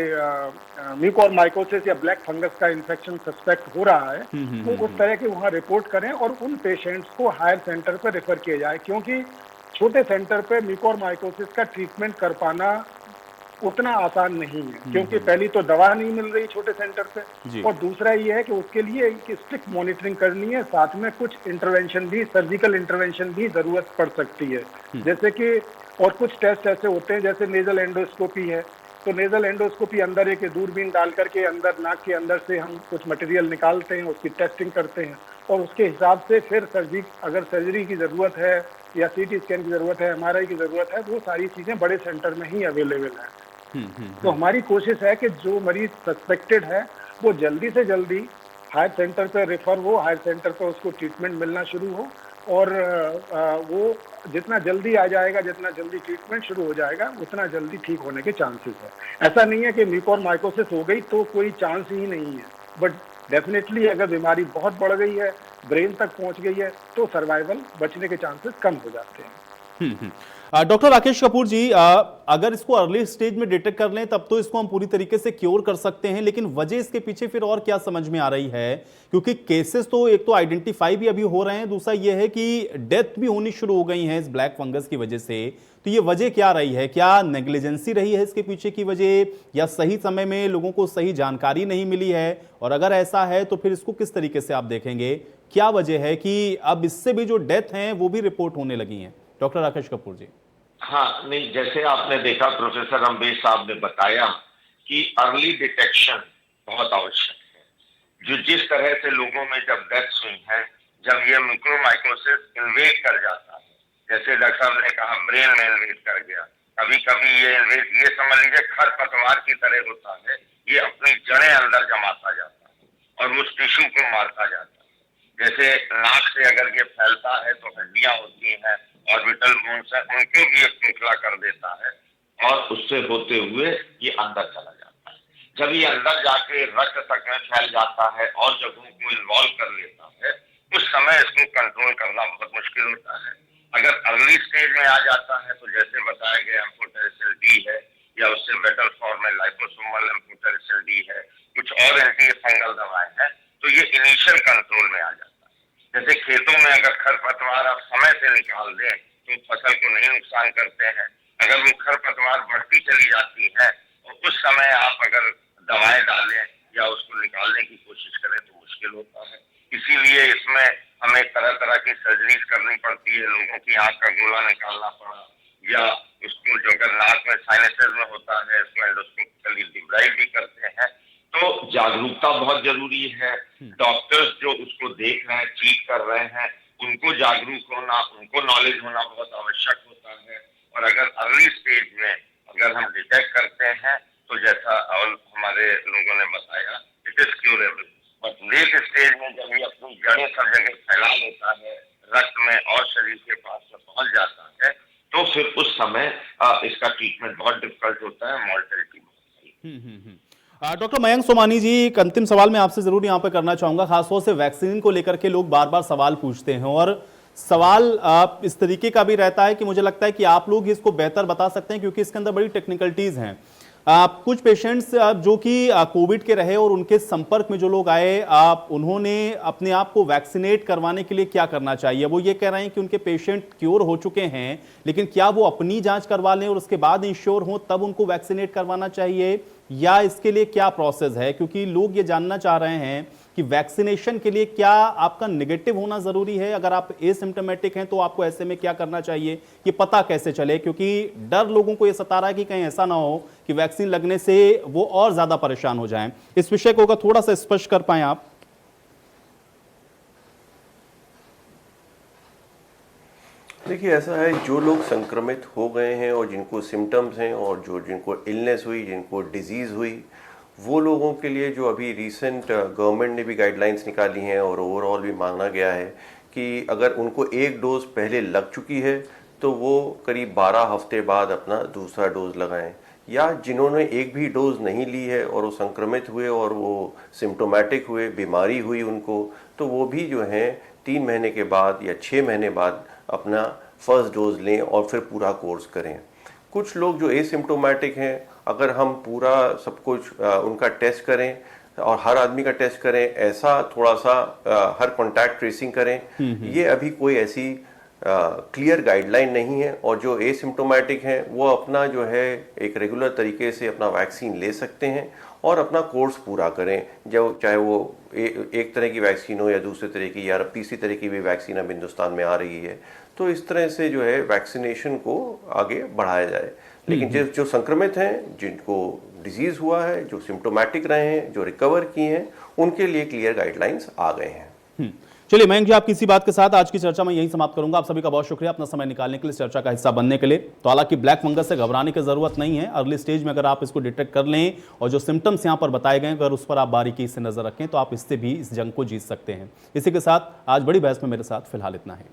म्यूकोरमाइकोसिस या ब्लैक फंगस का इन्फेक्शन सस्पेक्ट हो रहा है, तो उस तरह के वहाँ रिपोर्ट करें, और उन पेशेंट्स को हायर सेंटर पर रेफर किया जाए, क्योंकि छोटे सेंटर पे म्यूकोरमाइकोसिस का ट्रीटमेंट कर पाना उतना आसान नहीं है, क्योंकि पहली तो दवा नहीं मिल रही छोटे सेंटर पे, और दूसरा ये है कि उसके लिए स्ट्रिक्ट मॉनिटरिंग करनी है, साथ में कुछ इंटरवेंशन भी, सर्जिकल इंटरवेंशन भी जरूरत पड़ सकती है, जैसे कि, और कुछ टेस्ट ऐसे होते हैं जैसे नेजल एंडोस्कोपी है, तो नेजल एंडोस्कोपी अंदर एक दूरबीन डाल करके अंदर नाक के अंदर से हम कुछ मटेरियल निकालते हैं, उसकी टेस्टिंग करते हैं, और उसके हिसाब से फिर सर्जरी, अगर सर्जरी की ज़रूरत है या सीटी स्कैन की ज़रूरत है, MRI की ज़रूरत है, वो सारी चीज़ें बड़े सेंटर में ही अवेलेबल है। तो हमारी कोशिश है कि जो मरीज सस्पेक्टेड है वो जल्दी से जल्दी हायर सेंटर पे रेफर हो, हायर सेंटर पे उसको ट्रीटमेंट मिलना शुरू हो, और वो जितना जल्दी आ जाएगा, जितना जल्दी ट्रीटमेंट शुरू हो जाएगा, उतना जल्दी ठीक होने के चांसेस है। ऐसा नहीं है कि म्यूकोरमाइकोसिस हो गई तो कोई चांस ही नहीं है, बट डेफिनेटली अगर बीमारी बहुत बढ़ गई है, ब्रेन तक पहुंच गई है, तो सर्वाइवल बचने के चांसेस कम हो जाते हैं।
डॉक्टर राकेश कपूर जी, अगर इसको अर्ली स्टेज में डिटेक्ट कर लें तब तो इसको हम पूरी तरीके से क्योर कर सकते हैं, लेकिन वजह इसके पीछे फिर और क्या समझ में आ रही है? क्योंकि केसेस तो एक तो आइडेंटिफाई भी अभी हो रहे हैं, दूसरा यह है कि डेथ भी होनी शुरू हो गई है इस ब्लैक फंगस की वजह से। तो ये वजह क्या रही है? क्या नेग्लिजेंसी रही है इसके पीछे की वजह, या सही समय में लोगों को सही जानकारी नहीं मिली है? और अगर ऐसा है तो फिर इसको किस तरीके से आप देखेंगे? क्या वजह है कि अब इससे भी जो डेथ हैं वो भी रिपोर्ट होने लगी हैं? डॉक्टर राकेश कपूर जी।
हाँ, नहीं, जैसे आपने देखा प्रोफेसर अम्बेश साहब ने बताया कि अर्ली डिटेक्शन बहुत आवश्यक है। जो जिस तरह से लोगों में जब डेथ्स हुई है, जब ये म्यूकोरमाइकोसिस इन्वेड कर जाता है, जैसे डॉक्टर साहब ने कहा ब्रेन में इन्वेड कर गया, कभी कभी ये समझ लीजिए खरपतवार की तरह होता है, ये अपनी जड़ें अंदर जमाता जाता है और उस टिश्यू को मारता जाता है। जैसे नाक से अगर ये फैलता है तो हड्डियां होती हैं, ऑर्बिटल बोन्स है, उनको भी ये खोखला कर देता है और उससे होते हुए ये अंदर चला जाता है। जब ये अंदर जाके रक्त तक में फैल जाता है और जगहों को इन्वॉल्व कर लेता है, उस समय इसको कंट्रोल करना बहुत मुश्किल होता है। अगर अर्ली स्टेज में आ जाता है तो जैसे बताया गया एम्फोटेरिसिल डी है, या उससे बेटर फॉर्म में लाइपोसोमल एम्फोटेरिसिल डी है, कुछ और एंटी फंगल दवाएं हैं, तो ये इनिशियल कंट्रोल में आ जाता है। जैसे खेतों में अगर खरपतवार आप समय से निकाल दें तो फसल को नहीं नुकसान करते हैं। अगर वो खरपतवार बढ़ती चली जाती है और उस समय आप अगर दवाएं डालें या उसको निकालने की कोशिश करें तो मुश्किल होता है। इसीलिए इसमें हमें तरह तरह की सर्जरीज करनी पड़ती है। लोगों की आंख का गोला निकालना पड़ा, या उसको जो अगर नाक में साइनसेस में होता है उसको एंडोस्कोपिकली डिब्राइड भी करते हैं। तो जागरूकता बहुत जरूरी है। डॉक्टर्स जो उसको देख रहे हैं, ट्रीट कर रहे हैं, उनको जागरूक होना, उनको नॉलेज होना बहुत आवश्यक होता है। और अगर अर्ली स्टेज में अगर हम डिटेक्ट करते हैं तो जैसा और हमारे लोगों ने बताया, it is curable. But let stage में जब ये अपनी जड़ें सब जगह फैला लेता है, रक्त में और शरीर के पास में पहुंच जाता है, तो फिर उस समय इसका ट्रीटमेंट बहुत डिफिकल्ट होता है, मॉर्टेलिटी बहुत।
डॉक्टर मयंक सोमानी जी, एक अंतिम सवाल मैं आपसे जरूर यहाँ पे करना चाहूंगा। खासतौर से वैक्सीन को लेकर के लोग बार बार सवाल पूछते हैं, और सवाल इस तरीके का भी रहता है कि मुझे लगता है कि आप लोग इसको बेहतर बता सकते हैं, क्योंकि इसके अंदर बड़ी टेक्निकलिटीज हैं। कुछ पेशेंट्स जो कि कोविड के रहे और उनके संपर्क में जो लोग आए, उन्होंने अपने आप को वैक्सीनेट करवाने के लिए क्या करना चाहिए? वो ये कह रहे हैं कि उनके पेशेंट क्योर हो चुके हैं, लेकिन क्या वो अपनी जांच करवा लें और उसके बाद इंश्योर हो तब उनको वैक्सीनेट करवाना चाहिए, या इसके लिए क्या प्रोसेस है? क्योंकि लोग ये जानना चाह रहे हैं कि वैक्सीनेशन के लिए क्या आपका नेगेटिव होना जरूरी है? अगर आप एसिम्प्टोमेटिक हैं तो आपको ऐसे में क्या करना चाहिए, ये पता कैसे चले? क्योंकि डर लोगों को ये सता रहा है कि कहीं ऐसा ना हो कि वैक्सीन लगने से वो और ज्यादा परेशान हो जाएं। इस विषय को अगर थोड़ा सा स्पष्ट कर पाए आप।
देखिए, ऐसा है, जो लोग संक्रमित हो गए हैं और जिनको सिम्टम्स हैं और जिनको इलनेस हुई, जिनको डिजीज़ हुई, वो लोगों के लिए जो अभी रिसेंट गवर्नमेंट ने भी गाइडलाइंस निकाली हैं और ओवरऑल भी माना गया है कि अगर उनको एक डोज पहले लग चुकी है तो वो करीब 12 हफ्ते बाद अपना दूसरा डोज लगाएं, या जिन्होंने एक भी डोज नहीं ली है और वो संक्रमित हुए और वो सिम्टोमेटिक हुए, बीमारी हुई उनको, तो वो भी जो है 3 महीने के बाद या 6 महीने बाद अपना फर्स्ट डोज लें और फिर पूरा कोर्स करें। कुछ लोग जो एसिम्प्टोमेटिक हैं, अगर हम पूरा सब कुछ उनका टेस्ट करें और हर आदमी का टेस्ट करें, ऐसा थोड़ा सा हर कॉन्टैक्ट ट्रेसिंग करें, ये अभी कोई ऐसी क्लियर गाइडलाइन नहीं है। और जो एसिम्प्टोमेटिक हैं वो अपना जो है एक रेगुलर तरीके से अपना वैक्सीन ले सकते हैं और अपना कोर्स पूरा करें, जो चाहे वो एक तरह की वैक्सीन हो या दूसरे तरह की या तीसरी तरह की भी वैक्सीन अब हिंदुस्तान में आ रही है। तो इस तरह से जो है वैक्सीनेशन को आगे बढ़ाया जाए। लेकिन जो संक्रमित हैं, जिनको डिजीज हुआ है, जो सिम्टोमेटिक रहे हैं, जो रिकवर किए हैं, उनके लिए क्लियर गाइडलाइंस आ गए हैं।
चलिए मयंक जी, आपकी इसी बात के साथ आज की चर्चा में यही समाप्त करूंगा। आप सभी का बहुत शुक्रिया अपना समय निकालने के लिए, इस चर्चा का हिस्सा बनने के लिए। तो हालांकि ब्लैक फंगस से घबराने की जरूरत नहीं है। अर्ली स्टेज में अगर आप इसको डिटेक्ट कर लें और जो सिम्टम्स यहां पर बताए गए अगर उस पर आप बारीकी से नजर रखें तो आप इससे भी इस जंग को जीत सकते हैं। इसी के साथ आज बड़ी बहस में मेरे साथ फिलहाल इतना है।